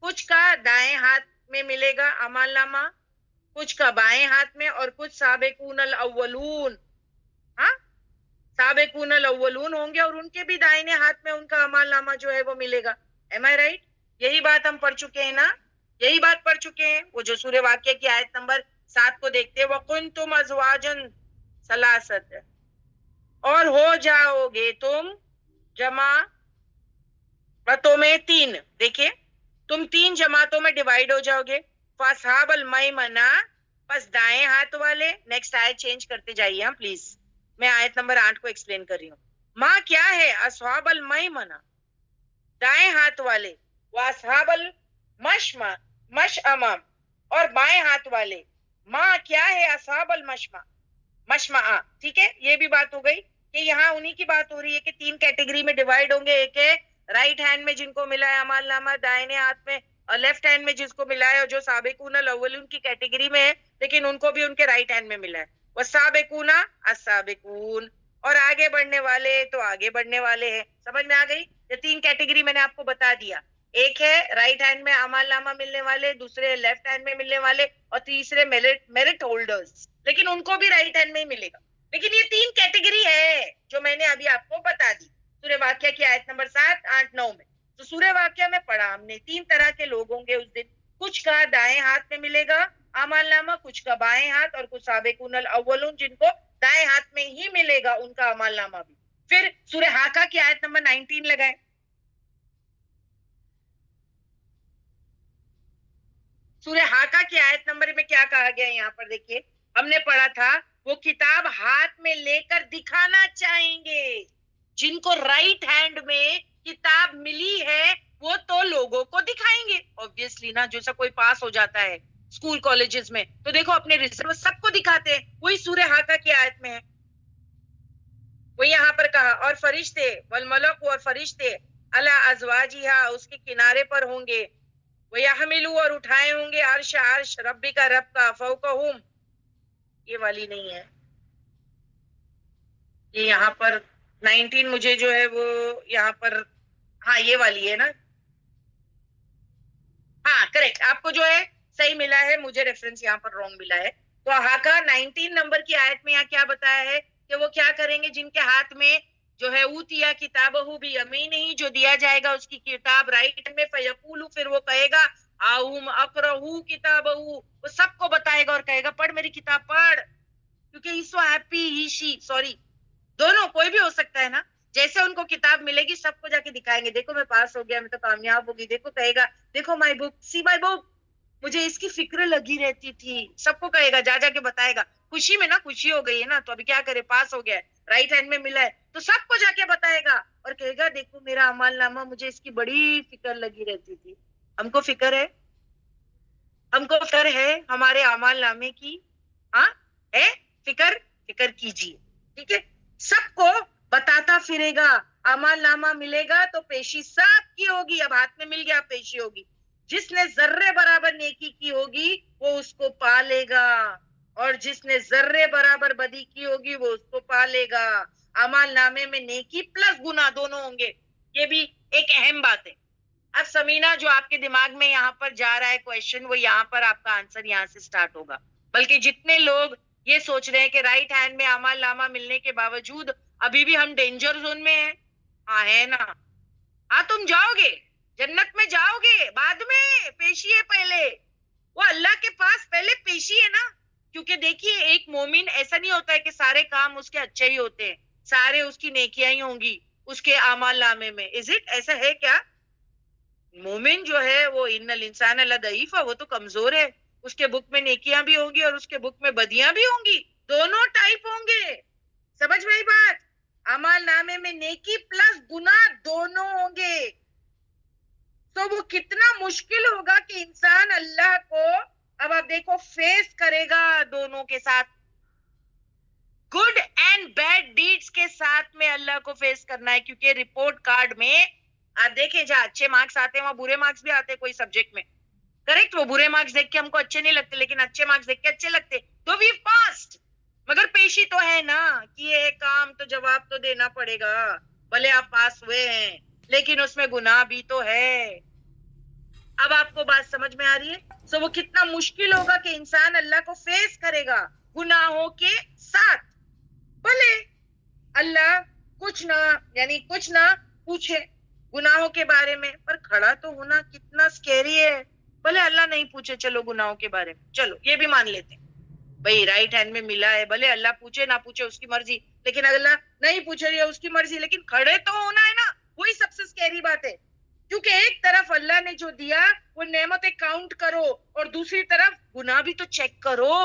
کچھ کا دائیں ہاتھ میں ملے گا اعمال نامہ, کچھ کا بائیں ہاتھ میں, اور کچھ سابقون الاولون, ہاں سابقون الاولون ہوں گے اور ان کے بھی دائیں ہاتھ میں ان کا اعمال نامہ جو ہے وہ ملے گا. Am I right؟ یہی بات ہم پڑھ چکے ہیں نا, یہی بات پڑھ چکے ہیں. وہ جو سورہ واقعہ کی آیت نمبر 7 کو دیکھتے ہیں, وَكُنْتُمْ أَزْوَاجًا ثَلَاثَةً, اور ہو جاؤ گے تم جماعتوں میں 3. دیکھیں تم 3 جماعتوں میں ڈیوائیڈ ہو جاؤ گے. فَأَصْحَابَ الْمَيْمَنَةِ, پس دائیں ہاتھ والے. نیکسٹ آیت چینج کرتے جائیے ہاں پلیز, میں آیت نمبر 8 کو ایکسپلین کر رہی ہوں. ماں کیا ہے؟ اصحاب المیمنہ, دائیں ہاتھ والے. واصحاب المشأمہ, اور بائیں ہاتھ والے. ماں کیا ہے؟ اصحاب المشمع. ٹھیک ہے, یہ بھی بات ہو گئی کہ یہاں انہی کی بات ہو رہی ہے کہ 3 کیٹیگری میں ڈیوائیڈ ہوں گے. ایک ہے رائٹ ہینڈ میں جن کو ملا ہے اعمال نامہ, دائیں ہاتھ میں, اور لیفٹ ہینڈ میں جس کو ملا ہے, جو سابقون الاولون کی کیٹیگری میں ہے لیکن ان کو بھی ان کے رائٹ ہینڈ میں ملا ہے. والسابقون السابقون, اور آگے بڑھنے والے تو آگے بڑھنے والے ہیں. سمجھ میں آ گئی؟ یہ 3 کیٹیگری میں نے آپ کو بتا دیا. ایک ہے رائٹ ہینڈ میں اعمال نامہ ملنے والے, دوسرے لیفٹ ہینڈ میں ملنے والے, اور تیسرے میرٹ ہولڈرز, لیکن ان کو بھی رائٹ ہینڈ میں ہی ملے گا. لیکن یہ 3 کیٹیگری ہے جو میں نے ابھی آپ کو بتا دی سورہ واقعہ کی آیت نمبر 7, 8, 9 میں. تو سورہ واقعہ میں پڑھا ہم نے 3 طرح کے لوگ ہوں گے اس دن. کچھ کا دائیں ہاتھ میں ملے گا اعمال نامہ, کچھ کا بائیں ہاتھ, اور کچھ سابقون الاولون جن کو دائیں ہاتھ میں ہی ملے گا ان کا اعمال نامہ بھی. پھر سورہ حاقہ کی آیت نمبر 19 لگائیں. سورہ حاقہ کی آیت نمبر میں کیا کہا گیا ہے یہاں پر دیکھیے, ہم نے پڑھا تھا وہ کتاب ہاتھ میں لے کر دکھانا چاہیں گے. جن کو رائٹ ہینڈ میں کتاب ملی ہے وہ تو لوگوں کو دکھائیں گے obviously نا. جیسا کوئی پاس ہو جاتا ہے اسکول کالجز میں تو دیکھو اپنے رزلٹ سب کو دکھاتے ہیں, وہی سورہ حاقہ کی آیت میں ہے. وہ یہاں پر کہا, اور فرشتے والملک, اور فرشتے علی ازواجہا, اس کے کنارے پر ہوں گے. وَيَحْمِلُوا, اور اٹھائے ہوں گے, عرش ربی کا, رب کا, فوقہم, یہ والی نہیں ہے, یہ یہاں پر 19 مجھے جو ہے وہ یہاں پر ہاں یہ والی ہے نا, ہاں کریکٹ, آپ کو جو ہے صحیح ملا ہے, مجھے ریفرنس یہاں پر رانگ ملا ہے. تو ہاکا 19 نمبر کی آیت میں یہاں کیا بتایا ہے کہ وہ کیا کریں گے جن کے ہاتھ میں جو ہے اوتیا کتابہ بیمینہ, جو دیا جائے گا اس کی کتاب رائٹ میں, فیقول, پھر وہ کہے گا آؤم اقرؤ کتابہ, وہ سب کو بتائے گا اور کہے گا پڑھ میری کتاب پڑھ, کیونکہ ہی سو ہیپی, ہی شی سوری دونوں کوئی بھی ہو سکتا ہے نا, جیسے ان کو کتاب ملے گی سب کو جا کے دکھائیں گے, دیکھو میں پاس ہو گیا, میں تو کامیاب ہوگی, دیکھو کہے گا دیکھو مائی بک, سی مائی بک, مجھے اس کی فکر لگی رہتی تھی, سب کو کہے گا, جا جا کے بتائے گا, خوشی میں نا, خوشی ہو گئی ہے نا, تو ابھی کیا کرے, پاس ہو گیا ہے, رائٹ ہینڈ میں ملا ہے, تو سب کو جا کے بتائے گا اور کہے گا دیکھو میرا اعمال نامہ, مجھے اس کی بڑی فکر لگی رہتی تھی. ہم کو فکر ہے, ہم کو فکر ہے ہمارے اعمال نامے کی, ہاں ہے فکر, فکر کیجیے, ٹھیک ہے, سب کو بتاتا پھرے گا, اعمال نامہ ملے گا تو پیشی سب کی ہوگی, اب ہاتھ میں مل گیا پیشی ہوگی, جس نے ذرے برابر نیکی کی ہوگی وہ اس کو پالے گا, اور جس نے ذرے برابر بدی کی ہوگی وہ اس کو پالے گا. اعمال نامے میں نیکی پلس گناہ دونوں ہوں گے, یہ بھی ایک اہم بات ہے. اب سمینا جو آپ کے دماغ میں یہاں پر جا رہا ہے کویشچن, وہ یہاں پر آپ کا آنسر یہاں سے سٹارٹ ہوگا. بلکہ جتنے لوگ یہ سوچ رہے ہیں کہ رائٹ ہینڈ میں اعمال نامہ ملنے کے باوجود ابھی بھی ہم ڈینجر زون میں ہیں, ہاں ہے نا, ہاں تم جاؤ گے جنت میں, جاؤ گے بعد میں, پیشی ہے پہلے, وہ اللہ کے پاس پہلے پیشی ہے نا. کیونکہ دیکھیے ایک مومن ایسا نہیں ہوتا ہے کہ سارے کام اس کے اچھے ہی ہوتے ہیں, سارے اس کی نیکیاں ہی ہوں گی اس کے اعمال نامے میں, از اٹ ایسا ہے کیا؟ مومن جو ہے وہ ان الانسان لضعیف, وہ تو کمزور ہے, اس کے بک میں نیکیاں بھی ہوں گی اور اس کے بک میں بدیاں بھی ہوں گی, دونوں ٹائپ ہوں گے, سمجھ میں آئی بات؟ اعمال نامے میں نیکی پلس گناہ دونوں ہوں گے. تو وہ کتنا مشکل ہوگا کہ انسان اللہ کو, اب آپ دیکھو, فیس کرے گا دونوں کے ساتھ, گڈ اینڈ بیڈ ڈیڈز کے ساتھ میں اللہ کو فیس کرنا ہے. کیونکہ رپورٹ کارڈ میں آپ دیکھیں جہاں اچھے مارکس آتے ہیں وہاں برے مارکس بھی آتے ہیں کوئی سبجیکٹ میں, کریکٹ, وہ برے مارکس دیکھ کے ہم کو اچھے نہیں لگتے, لیکن اچھے مارکس دیکھ کے اچھے لگتے, تو وی پاسڈ. مگر پیشی تو ہے نا کہ یہ کام تو جواب تو دینا پڑے گا, بھلے آپ پاس ہوئے ہیں لیکن اس میں گناہ بھی تو ہے. اب آپ کو بات سمجھ میں آ رہی ہے؟ سو وہ کتنا مشکل ہوگا کہ انسان اللہ کو فیس کرے گا گناہوں کے ساتھ, بھلے اللہ کچھ نہ, یعنی کچھ نہ پوچھے گناہوں کے بارے میں, پر کھڑا تو ہونا کتنا سکیری ہے. بھلے اللہ نہیں پوچھے چلو گناہوں کے بارے میں, چلو یہ بھی مان لیتے ہیں بھائی رائٹ ہینڈ میں ملا ہے, بھلے اللہ پوچھے نہ پوچھے اس کی مرضی, لیکن اللہ نہیں پوچھے رہی ہے اس کی مرضی, لیکن کھڑے تو ہونا ہے نا, وہی سب سے سکیری بات ہے. کیونکہ ایک طرف اللہ نے جو دیا وہ نعمتیں کاؤنٹ کرو, اور دوسری طرف گناہ بھی تو چیک کرو.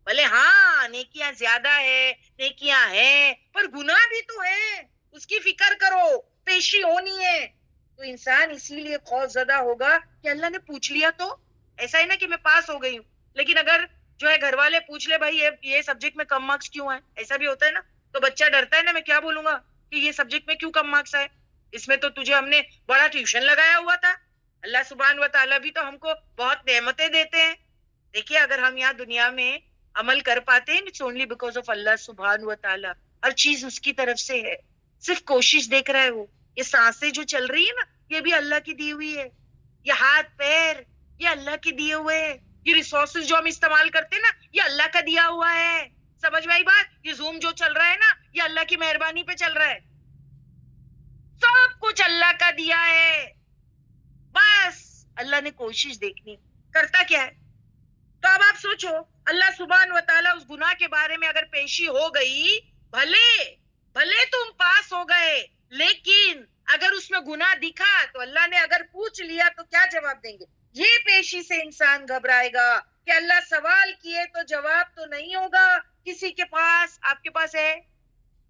بھلے ہاں نیکیاں زیادہ ہے, نیکیاں ہیں, پر گناہ بھی تو ہے, اس کی فکر کرو, پیشی ہونی ہے. تو انسان اسی لیے خوف زدہ ہوگا کہ اللہ نے پوچھ لیا تو, ایسا ہے نا کہ میں پاس ہو گئی ہوں, لیکن اگر جو ہے گھر والے پوچھ لے بھائی یہ سبجیکٹ میں کم مارکس کیوں آئے, ایسا بھی ہوتا ہے نا, تو بچہ ڈرتا ہے نا, میں کیا بولوں گا کہ یہ سبجیکٹ میں کیوں کم مارکس آئے, اس میں تو تجھے ہم نے بڑا ٹیوشن لگایا ہوا تھا. اللہ سبحانہ و تعالیٰ بھی تو ہم کو بہت نعمتیں دیتے ہیں. دیکھیے اگر ہم یہاں دنیا میں عمل کر پاتے ہیں, اٹس اونلی بیکاز آف اللہ سبحانہ و تعالیٰ, ہر چیز اس کی طرف سے ہے, صرف کوشش دیکھ رہا ہے وہ. یہ سانسیں جو چل رہی ہے نا یہ بھی اللہ کی دی ہوئی ہے, یہ ہاتھ پیر یہ اللہ کے دیے ہوئے ہیں, یہ ریسورسز جو ہم استعمال کرتے ہیں نا یہ اللہ کا دیا ہوا ہے. سمجھ میں آئی بات؟ یہ زوم جو چل رہا ہے نا یہ اللہ کی مہربانی پہ چل رہا ہے, سب کچھ اللہ کا دیا ہے, بس اللہ نے کوشش دیکھنی کرتا کیا ہے. تو اب آپ سوچو, اللہ سبحانہ و تعالیٰ اس گناہ کے بارے میں اگر پیشی ہو گئی, بھلے تم پاس ہو گئے, لیکن اگر اس میں گناہ دکھا تو اللہ نے اگر پوچھ لیا تو کیا جواب دیں گے؟ یہ پیشی سے انسان گھبرائے گا کہ اللہ سوال کیے تو جواب تو نہیں ہوگا کسی کے پاس. آپ کے پاس ہے,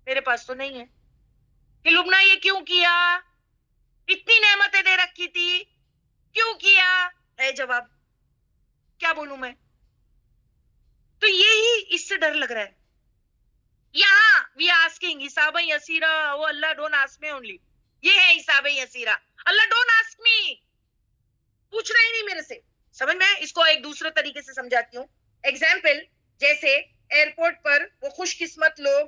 میرے پاس تو نہیں ہے, کہ لبنا یہ کیوں کیا, اتنی نعمتیں دے رکھی تھی, کیوں کیا ہے جواب, کیا بولوں میں؟ تو یہی اس سے ڈر لگ رہا ہے. یہاں وی آسکنگ حساب یسیرا, وہ اللہ ڈونٹ آسک می اونلی, یہ ہے حساب یسیرا, اللہ ڈونٹ آسک می, پوچھ رہا ہی نہیں میرے سے. سمجھ میں, اس کو ایک دوسرے طریقے سے سمجھاتی ہوں. ایگزامپل, جیسے ایئرپورٹ پر وہ خوش قسمت لوگ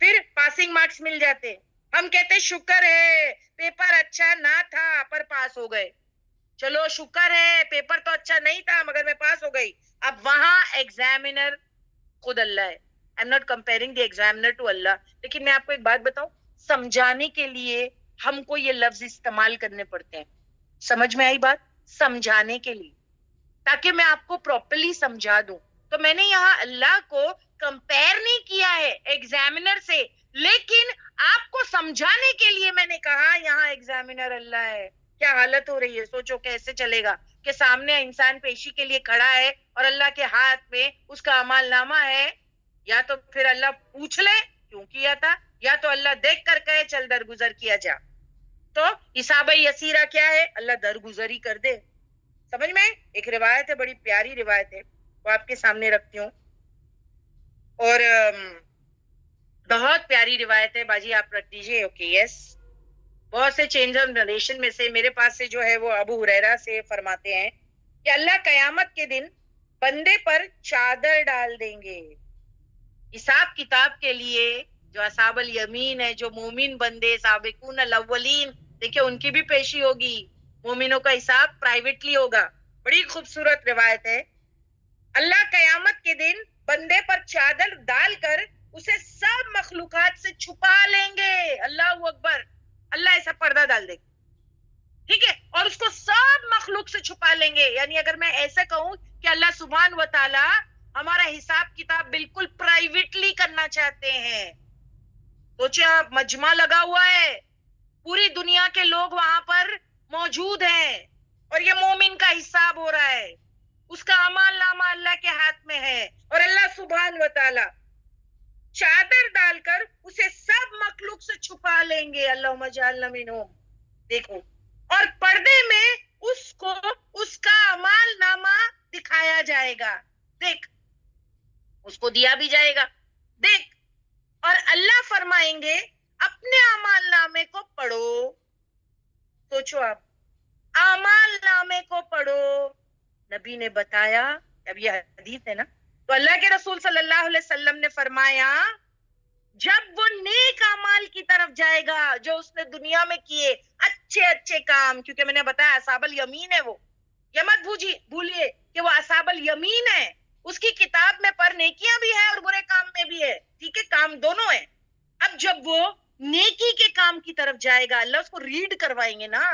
پھر پاسنگ مارکس مل جاتے. ہم کہتے شکر ہے پیپر اچھا نہ تھا پر پاس ہو گئے. چلو شکر ہے پیپر تو اچھا نہیں تھا مگر میں پاس ہو گئی. اب وہاں ایگزامینر خود اللہ ہے. I am not comparing the examiner to Allah. لیکن میں آپ کو ایک بات بتاؤں, سمجھانے کے لیے ہم کو یہ لفظ استعمال کرنے پڑتے ہیں. سمجھ میں آئی بات؟ سمجھانے کے لیے, تاکہ میں آپ کو پراپرلی سمجھا دوں. تو میں نے یہاں اللہ کو کمپیئر نہیں کیا ہے ایگزامینر سے, لیکن آپ کو سمجھانے کے لیے میں نے کہا یہاں ایگزامینر اللہ ہے. کیا حالت ہو رہی ہے, سوچو کیسے چلے گا کہ سامنے انسان پیشی کے لیے کھڑا ہے اور اللہ کے ہاتھ میں اس کا اعمال نامہ ہے. یا تو پھر اللہ پوچھ لے کیوں کیا تھا, یا تو اللہ دیکھ کر کہے چل درگزر کیا جا. تو حساب یسیرہ کیا ہے, اللہ درگزر ہی کر دے. سمجھ میں؟ ایک روایت ہے, بڑی پیاری روایت ہے, وہ آپ کے سامنے رکھتی ہوں. اور بہت پیاری روایت ہے باجی, آپ رکھ دیجیے. Okay yes. بہت سے چینج آف نریشن میں سے میرے پاس سے جو ہے وہ ابو ہریرہ سے فرماتے ہیں کہ اللہ قیامت کے دن بندے پر چادر ڈال دیں گے حساب کتاب کے لیے. جو اصحاب الیمین ہے, جو مومن بندے سابقون الاولین, دیکھیں ان کی بھی پیشی ہوگی. مومنوں کا حساب پرائیویٹلی ہوگا. بڑی خوبصورت روایت ہے. اللہ قیامت کے دن بندے پر چادر ڈال کر اسے سب مخلوقات سے چھپا لیں گے. اللہ اکبر. اللہ ایسا پردہ ڈال دے گا, ٹھیک ہے, اور اس کو سب مخلوق سے چھپا لیں گے. یعنی اگر میں ایسے کہوں کہ اللہ سبحان و تعالی ہمارا حساب کتاب بالکل پرائیویٹلی کرنا چاہتے ہیں. سوچے آپ, مجمع لگا ہوا ہے, پوری دنیا کے لوگ وہاں پر موجود ہیں اور یہ مومن کا حساب ہو رہا ہے. اس کا اعمال نامہ اللہ کے ہاتھ میں ہے اور اللہ سبحان و تعالی چادر ڈال کر اسے سب مخلوق سے چھپا لیں گے. اللہم اجعلنا منہم. دیکھو, اور پردے میں اس کو اس کا اعمال نامہ دکھایا جائے گا. دیکھ, اس کو دیا بھی جائے گا. دیکھ, اور اللہ فرمائیں گے اپنے اعمال نامے کو پڑھو. سوچو آپ, اعمال نامے کو پڑھو. نبی نے بتایا, اب یہ حدیث ہے نا, تو اللہ کے رسول صلی اللہ علیہ وسلم نے فرمایا جب وہ نیک اعمال کی طرف جائے گا جو اس نے دنیا میں کیے اچھے اچھے کام, کیونکہ میں نے بتایا اصحاب الیمین ہے وہ, یہ مت بھولیے کہ وہ اصحاب الیمین ہے. اس کی کتاب میں پر نیکیاں بھی ہے اور برے کام میں بھی ہے, ٹھیک ہے, کام دونوں ہے. اب جب وہ نیکی کے کام کی طرف جائے گا اللہ اس کو ریڈ کروائیں گے نا.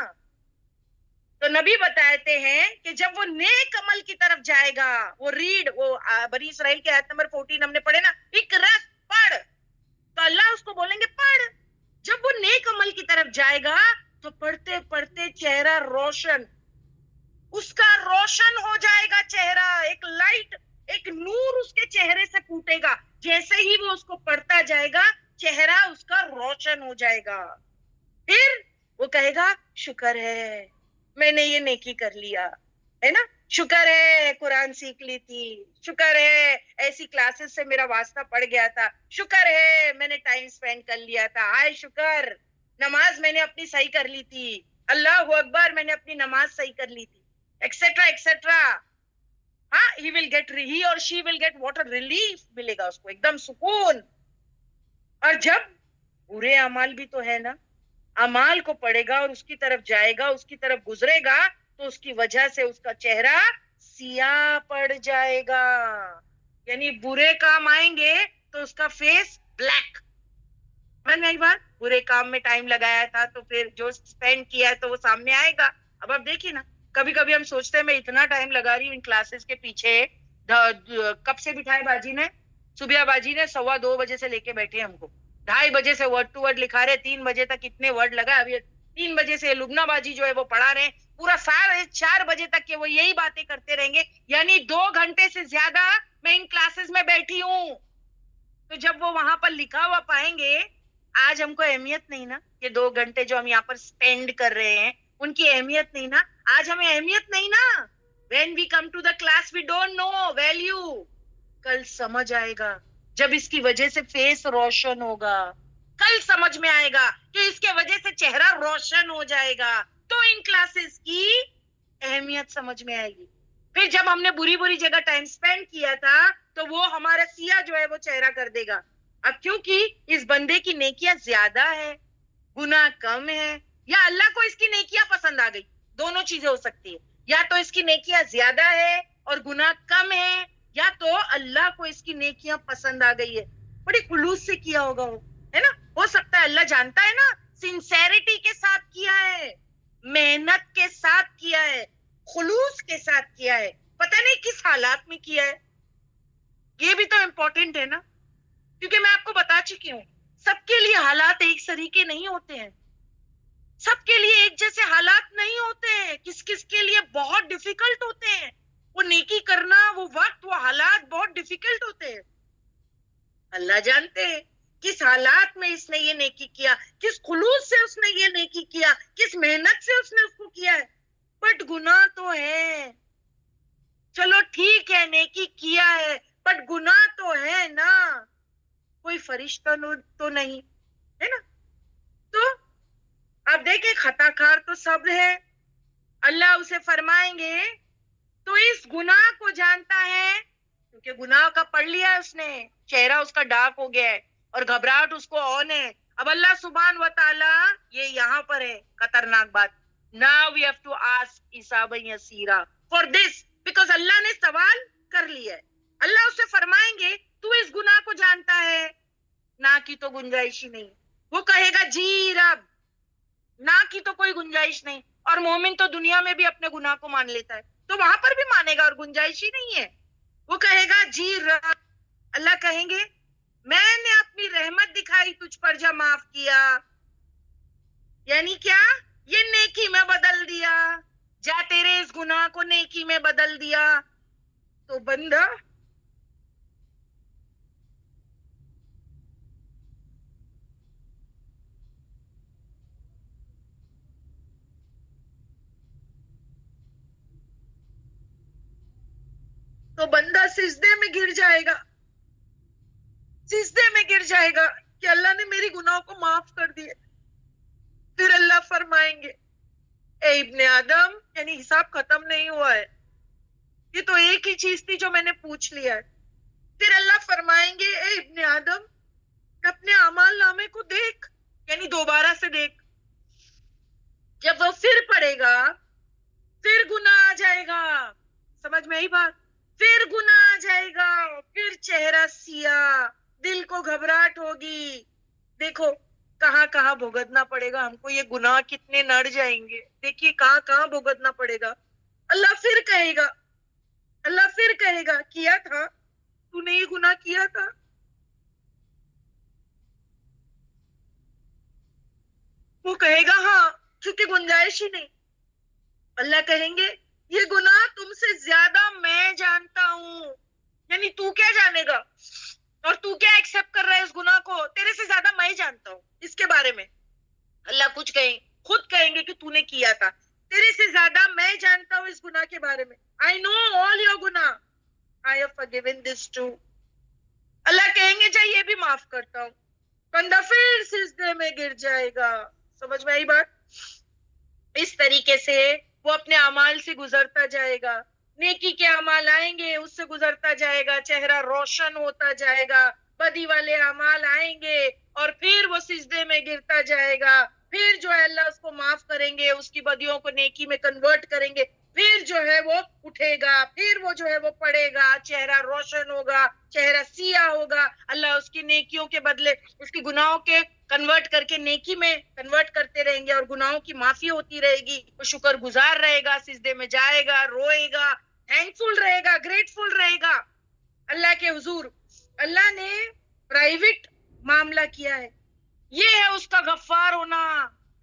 تو نبی بتاتے ہیں کہ جب وہ نیک عمل کی طرف جائے گا, وہ ریڈ, وہ بنی اسرائیل کے آیت نمبر 14 ہم نے پڑھے نا, اقرا پڑھ, تو اللہ اس کو بولیں گے پڑھ. جب وہ نیک عمل کی طرف جائے گا تو پڑھتے پڑھتے چہرہ روشن, اس کا روشن ہو جائے گا چہرہ, ایک لائٹ, ایک نور اس کے چہرے سے پھوٹے گا. جیسے ہی وہ اس کو پڑھتا جائے گا چہرہ اس کا روشن ہو جائے گا. پھر وہ کہے گا شکر ہے میں نے یہ نیکی کر لیا, ہے نا, شکر ہے قرآن سیکھ لی تھی, شکر ہے ایسی کلاسز سے میرا واسطہ پڑ گیا تھا, شکر ہے میں نے ٹائم سپینڈ کر لیا تھا, ہائے شکر, نماز میں نے اپنی صحیح کر لی تھی, اللہ اکبر میں نے اپنی نماز صحیح کر لی تھی, ایکسیٹرا ایکسیٹرا. ہاں, he or she will get what a relief ملے گا اس کو, ایک دم سکون. اور جب برے اعمال بھی تو ہے نا, اعمال کو پڑھے گا اور اس کی طرف جائے گا, اس کی طرف گزرے گا, تو اس کی وجہ سے اس کا چہرہ سیاہ پڑ جائے گا. یعنی برے کام آئیں گے تو اس کا فیس بلیک. نہیں بات, برے کام میں ٹائم لگایا تھا تو پھر جو اسپینڈ کیا ہے تو وہ سامنے آئے گا. اب آپ دیکھیے نا, کبھی کبھی ہم سوچتے ہیں میں اتنا ٹائم لگا رہی ہوں ان کلاسز کے پیچھے, کب سے بٹھائے باجی نے, صبح باجی نے 2:15 بجے سے لے کے بیٹھے ہم کو, 2:30 بجے سے ورڈ ٹو ورڈ لکھا رہے, 3 بجے تک اتنے ورڈ لگا. ابھی 3 بجے سے لبنا باجی جو ہے وہ پڑھا رہے ہیں, پورا 4:30 بجے تک کہ وہ یہی باتیں کرتے رہیں گے. یعنی 2 گھنٹے سے زیادہ میں ان کلاسز میں بیٹھی ہوں. تو جب وہ وہاں پر لکھا ہوا پائیں گے, آج ہم کو اہمیت نہیں نا, یہ 2 گھنٹے جو ہم یہاں پر سپینڈ کر رہے ہیں ان کی اہمیت نہیں نا, آج ہمیں اہمیت نہیں نا. when we come to the class we don't know value. کل سمجھ آئے گا جب اس کی وجہ سے فیس روشن ہوگا, کل سمجھ میں آئے گا کہ اس کے وجہ سے چہرہ روشن ہو جائے گا, تو ان کلاسز کی اہمیت سمجھ میں آئے گی. پھر جب ہم نے بری بری جگہ ٹائم سپینڈ کیا تھا تو وہ ہمارا سیاہ جو ہے وہ چہرہ کر دے گا. اب کیونکہ اس بندے کی نیکیاں زیادہ ہے، گناہ کم ہے، یا اللہ کو اس کی نیکیاں پسند آ گئی، دونوں چیزیں ہو سکتی ہے، یا تو اس کی نیکیاں زیادہ ہے اور گناہ کم ہے، یا تو اللہ کو اس کی نیکیاں پسند آ گئی ہے، بڑی خلوص سے کیا ہوگا وہ، ہے نا، ہو سکتا ہے اللہ جانتا ہے نا، سنسیریٹی کے ساتھ کیا ہے، محنت کے ساتھ کیا ہے، خلوص کے ساتھ کیا ہے، پتہ نہیں کس حالات میں کیا ہے، یہ بھی تو امپورٹنٹ ہے نا، کیونکہ میں آپ کو بتا چکی ہوں سب کے لیے حالات ایک طریقے نہیں ہوتے ہیں، سب کے لیے ایک جیسے حالات نہیں ہوتے ہیں، کس کس کے لیے بہت ڈیفیکلٹ ہوتے ہیں، وہ نیکی کرنا، وہ وقت، وہ حالات بہت ڈیفیکلٹ ہوتے ہیں، اللہ جانتے ہیں کس حالات میں اس نے یہ نیکی کیا، کس خلوص سے اس نے یہ نیکی کیا، کس محنت سے اس نے اس کو کیا ہے، بٹ گناہ تو ہے، چلو ٹھیک ہے نیکی کیا ہے بٹ گناہ تو ہے نا، کوئی فرشتہ تو نہیں ہے نا، تو آپ دیکھیں خطا کار تو سب ہے، اللہ اسے فرمائیں گے تو اس گناہ کو جانتا ہے، کیونکہ گناہ کا پڑھ لیا اس نے، چہرہ اس کا ڈارک ہو گیا ہے اور گھبراہٹ اس کو آن ہے، اب اللہ سبحان و تعالی یہ یہاں پر ہے خطرناک بات، now we have to ask حسابا یسیرا for this because اللہ نے سوال کر لیا ہے، اللہ اسے فرمائیں گے تو اس گناہ کو جانتا ہے، نہ کی تو گنجائش ہی نہیں، وہ کہے گا جی رب، نہ کی تو کوئی گنجائش نہیں، اور مومن تو دنیا میں بھی اپنے گناہ کو مان لیتا ہے تو وہاں پر بھی مانے گا اور گنجائش ہی نہیں ہے، وہ کہے گا جی رب، اللہ کہیں گے میں نے اپنی رحمت دکھائی تجھ پر جب معاف کیا، یعنی کیا، یہ نیکی میں بدل دیا، جا تیرے اس گناہ کو نیکی میں بدل دیا، تو بندہ سجدے میں گر جائے گا، سجدے میں گر جائے گا کہ اللہ نے میری گناہوں کو معاف کر دیے، پھر اللہ فرمائیں گے اے ابن آدم، یعنی حساب ختم نہیں ہوا ہے، یہ تو ایک ہی چیز تھی جو میں نے پوچھ لیا ہے، پھر اللہ فرمائیں گے اے ابن آدم اپنے اعمال نامے کو دیکھ، یعنی دوبارہ سے دیکھ، جب وہ پھر پڑھے گا پھر گناہ آ جائے گا، سمجھ میں آئی بات، پھر گناہ آ جائے گا، پھر چہرہ سیاہ، دل کو گھبراہٹ ہوگی، دیکھو کہاں کہاں بھگتنا پڑے گا ہم کو، یہ گناہ کتنے نڑ جائیں گے، دیکھیے کہاں کہاں بھگتنا پڑے گا، اللہ پھر کہے گا، اللہ پھر کہے گا کیا تھا تو نے یہ گناہ کیا تھا، وہ کہے گا ہاں، کیونکہ گنجائش ہی نہیں، اللہ کہیں گے یہ گناہ تم سے زیادہ میں جانتا ہوں، یعنی تو کیا جانے گا اور تو کیا ایکسپٹ کر رہا ہے اس گناہ کو، تیرے سے زیادہ میں جانتا ہوں اس کے بارے میں، اللہ کچھ کہیں خود کہیں گے کہ تو نے کیا تھا، تیرے سے زیادہ میں جانتا ہوں اس گناہ کے بارے میں، I know all your گناہ، I have forgiven this too، اللہ کہیں گے جا یہ بھی معاف کرتا ہوں، بندہ پھر سجدے میں گر جائے گا، سمجھ میں آئی بات، اس طریقے سے وہ اپنے اعمال سے گزرتا جائے گا، نیکی کے اعمال آئیں گے اس سے گزرتا جائے گا، چہرہ روشن ہوتا جائے گا، بدی والے اعمال آئیں گے اور پھر وہ سجدے میں گرتا جائے گا، پھر جو ہے اللہ اس کو معاف کریں گے، اس کی بدیوں کو نیکی میں کنورٹ کریں گے، پھر جو ہے وہ اٹھے گا، پھر وہ جو ہے وہ پڑھے گا، چہرہ روشن ہوگا، چہرہ سیاہ ہوگا، اللہ اس کی نیکیوں کے بدلے اس کی گناہوں کے کنورٹ کر کے نیکی میں کنورٹ کرتے رہیں گے اور گناہوں کی معافی ہوتی رہے گی، وہ شکر گزار رہے گا، سجدے میں جائے گا، روئے گا، تھینکفل رہے گا، گریٹفل رہے گا اللہ کے حضور، اللہ نے پرائیویٹ معاملہ کیا ہے، یہ ہے اس کا غفار ہونا،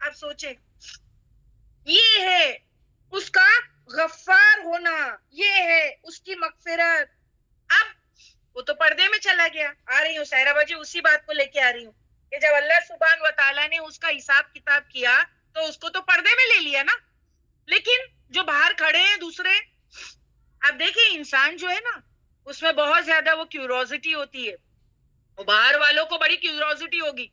آپ سوچیں یہ ہے اس کا غفار ہونا، یہ ہے اس کی مغفرت، اب وہ تو پردے میں چلا گیا، آ رہی ہوں سائرہ باجی اسی بات کو لے کے آ رہی ہوں کہ جب اللہ سبحان و تعالیٰ نے اس کا حساب کتاب کیا تو اس کو تو پردے میں لے لیا نا، لیکن جو باہر کھڑے ہیں دوسرے، اب دیکھیں انسان جو ہے نا اس میں بہت زیادہ وہ کیوروسٹی ہوتی ہے، وہ باہر والوں کو بڑی کیوروسٹی ہوگی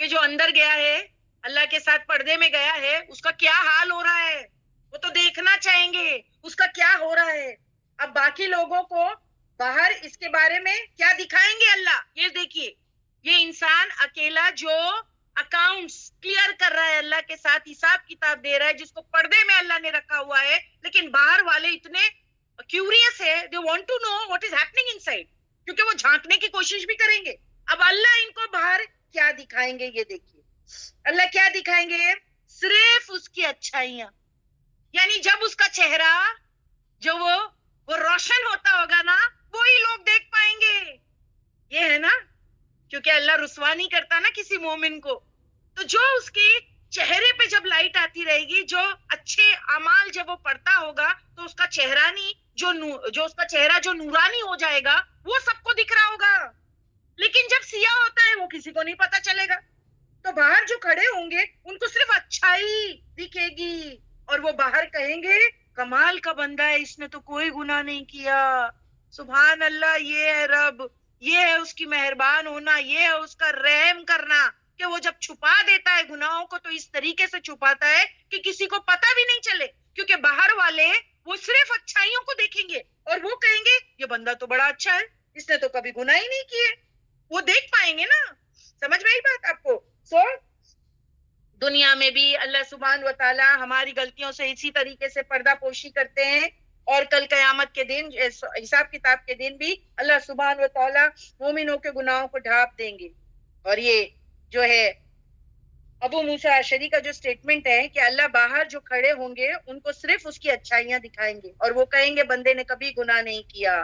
کہ جو اندر گیا ہے اللہ کے ساتھ پردے میں گیا ہے اس کا کیا حال ہو رہا ہے، وہ تو دیکھنا چاہیں گے اس کا کیا ہو رہا ہے، اب باقی لوگوں کو باہر اس کے بارے میں کیا دکھائیں گے اللہ، یہ دیکھیے یہ انسان اکیلا جو اکاؤنٹس کلیئر کر رہا ہے اللہ کے ساتھ حساب کتاب دے رہا ہے, جس کو پردے میں اللہ نے رکھا ہوا ہے, لیکن باہر والے اتنے کیوریس ہے, they want to know what is happening inside, کیونکہ وہ جھانکنے کی کوشش بھی کریں گے. اب اللہ ان کو باہر کیا دکھائیں گے, یہ دیکھیے اللہ کیا دکھائیں گے, صرف اس کی اچھائیاں. یعنی جب اس کا چہرہ جو وہ روشن ہوتا ہوگا نا, وہی لوگ دیکھ پائیں گے. یہ ہے نا, کیونکہ اللہ رسوا نہیں کرتا نا کسی مومن کو. تو جو اس کے چہرے پہ جب لائٹ آتی رہے گی, جو اچھے اعمال جب وہ پڑھتا ہوگا, تو اس کا چہرہ نہیں جو اس کا چہرہ جو نورانی ہو جائے گا, وہ سب کو دکھ رہا ہوگا. لیکن جب سیاہ ہوتا ہے وہ کسی کو نہیں پتا چلے گا. تو باہر جو کھڑے ہوں گے ان کو صرف اچھائی دکھے گی, اور وہ باہر کہیں گے کمال کا بندہ ہے, اس نے تو کوئی گناہ نہیں کیا. سبحان اللہ, یہ ہے رب, یہ ہے اس کی مہربان ہونا, یہ ہے اس کا رحم کرنا, کہ وہ جب چھپا دیتا ہے گناہوں کو تو اس طریقے سے چھپاتا ہے کہ کسی کو پتہ بھی نہیں چلے. کیونکہ باہر والے وہ صرف اچھائیوں کو دیکھیں گے اور وہ کہیں گے یہ بندہ تو بڑا اچھا ہے, اس نے تو کبھی گناہ ہی نہیں کیے. وہ دیکھ پائیں گے نا. سمجھ میں آئی بات آپ کو؟ دنیا میں بھی اللہ سبحانہ و تعالی ہماری غلطیوں سے اسی طریقے سے پردہ پوشی کرتے ہیں, اور کل قیامت کے دن حساب کتاب کے دن بھی اللہ سبحانہ و تعالی مومنوں کے گناہوں کو ڈھانپ دیں گے. اور یہ جو ہے ابو موسیٰ اشعری کا جو سٹیٹمنٹ ہے کہ اللہ باہر جو کھڑے ہوں گے ان کو صرف اس کی اچھائیاں دکھائیں گے, اور وہ کہیں گے بندے نے کبھی گناہ نہیں کیا.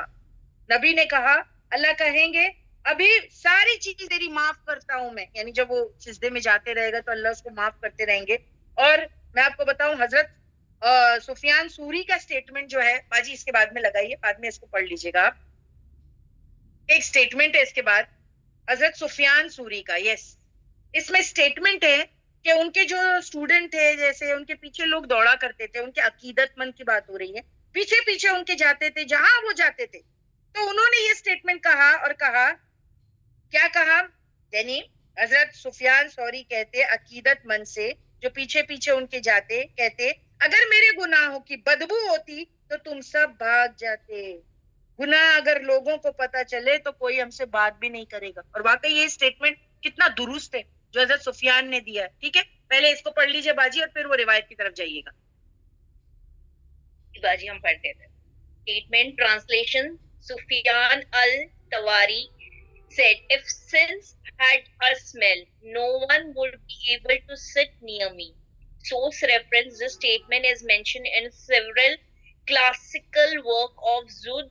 نبی نے کہا, اللہ کہیں گے ابھی ساری چیز تیری معاف کرتا ہوں میں. یعنی جب وہ سجدے میں جاتے رہے گا تو اللہ اس کو معاف کرتے رہیں گے. اور میں آپ کو بتاؤں, حضرت سفیان سوری کا سٹیٹمنٹ جو ہے, باجی اس کے بعد میں لگائیے, بعد میں اس کو پڑھ لیجئے گا آپ. ایک سٹیٹمنٹ ہے اس کے بعد حضرت سفیان سوری کا. یس, اس میں سٹیٹمنٹ ہے کہ ان کے جو اسٹوڈنٹ تھے, جیسے ان کے پیچھے لوگ دوڑا کرتے تھے, ان کے عقیدت مند کی بات ہو رہی ہے, پیچھے پیچھے ان کے جاتے تھے جہاں وہ جاتے تھے. تو انہوں نے یہ سٹیٹمنٹ کہا, اور کہا کیا کہا, یعنی حضرت سفیان ثوری کہتے عقیدت مند سے جو پیچھے پیچھے ان کے جاتے, کہتے اگر میرے گناہوں کی بدبو ہوتی تو تم سب بھاگ جاتے. گناہ اگر لوگوں کو پتا چلے تو کوئی ہم سے بات بھی نہیں کرے گا. اور واقعی یہ سٹیٹمنٹ کتنا درست ہے جو حضرت سفیان نے دیا ہے. ٹھیک ہے, پہلے اس کو پڑھ لیجئے باجی, اور پھر وہ روایت کی طرف جائیے گا. باجی ہم پڑھتے ہیں. Statement translation. Sufyan al-Thawri said, if sins had a smell, no one would be able to sit near me. Source reference. This statement is mentioned in several classical work of Zud,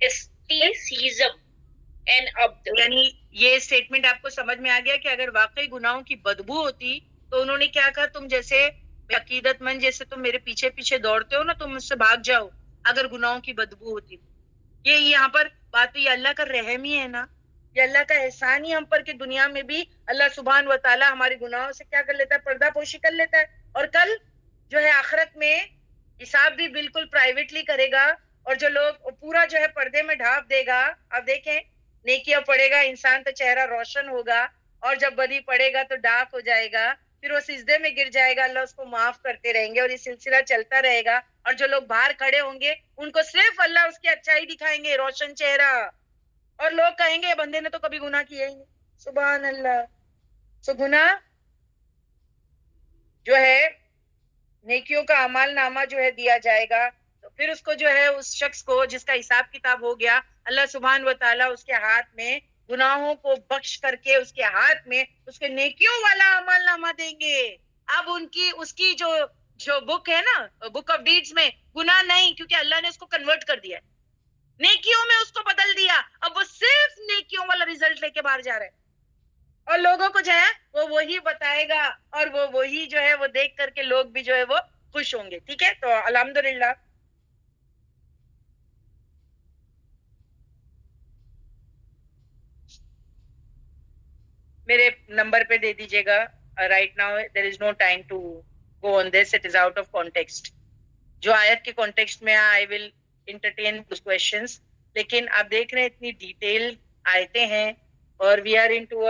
Isticism and Abd. یعنی یہ سٹیٹمنٹ آپ کو سمجھ میں آ گیا کہ اگر واقعی گناہوں کی بدبو ہوتی تو انہوں نے کیا کہا, تم جیسے عقیدت مند جیسے تم میرے پیچھے پیچھے دوڑتے ہو نا, تم مجھ سے بھاگ جاؤ اگر گناہوں کی بدبو ہوتی. یہ یہاں پر بات تو یہ اللہ کا رحم ہی ہے نا, یہ اللہ کا احسان ہی ہم پر کہ دنیا میں بھی اللہ سبحانہ و تعالی ہمارے گناہوں سے کیا کر لیتا ہے, پردہ پوشی کر لیتا ہے. اور کل جو ہے آخرت میں حساب بھی بالکل پرائیویٹلی کرے گا, اور جو لوگ پورا جو ہے پردے میں ڈھانپ دے گا. اب دیکھیں, نیکیاں پڑھے گا انسان تو چہرہ روشن ہوگا, اور جب بدی پڑے گا تو ڈارک ہو جائے گا, پھر وہ سجدے میں گر جائے گا, اللہ اس کو معاف کرتے رہیں گے, اور یہ سلسلہ چلتا رہے گا. اور جو لوگ باہر کھڑے ہوں گے ان کو صرف اللہ اس کی اچھائی دکھائیں گے, روشن چہرہ, اور لوگ کہیں گے بندے نے تو کبھی گناہ کیا ہی نہیں. سبحان اللہ. سو گناہ جو ہے نیکیوں کا اعمال نامہ جو ہے دیا جائے گا, تو پھر اس کو جو ہے اس شخص کو جس کا حساب کتاب ہو گیا, اللہ سبحانہ و تعالیٰ اس کے ہاتھ میں گناہوں کو بخش کر کے اس کے ہاتھ میں اس کے نیکیوں والا عمل نامہ دیں گے. اب اس کی جو بک ہے نا, بک آف ڈیڈز میں گناہ نہیں, کیونکہ اللہ نے اس کو کنورٹ کر دیا, نیکیوں میں اس کو بدل دیا. اب وہ صرف نیکیوں والا ریزلٹ لے کے باہر جا رہا ہے, اور لوگوں کو جو ہے وہ وہی بتائے گا, اور وہ وہی جو ہے وہ دیکھ کر کے لوگ بھی جو ہے وہ خوش ہوں گے. ٹھیک ہے, تو الحمدللہ میرے نمبر پہ دے دیجیے گا. Right now there is no time to go on this, it is out of context. جو آیت کے کانٹیکسٹ میں I will entertain those questions, لیکن آپ دیکھ رہے ہیں اتنی ڈیٹیل آیتیں ہیں, اور وی آر انٹو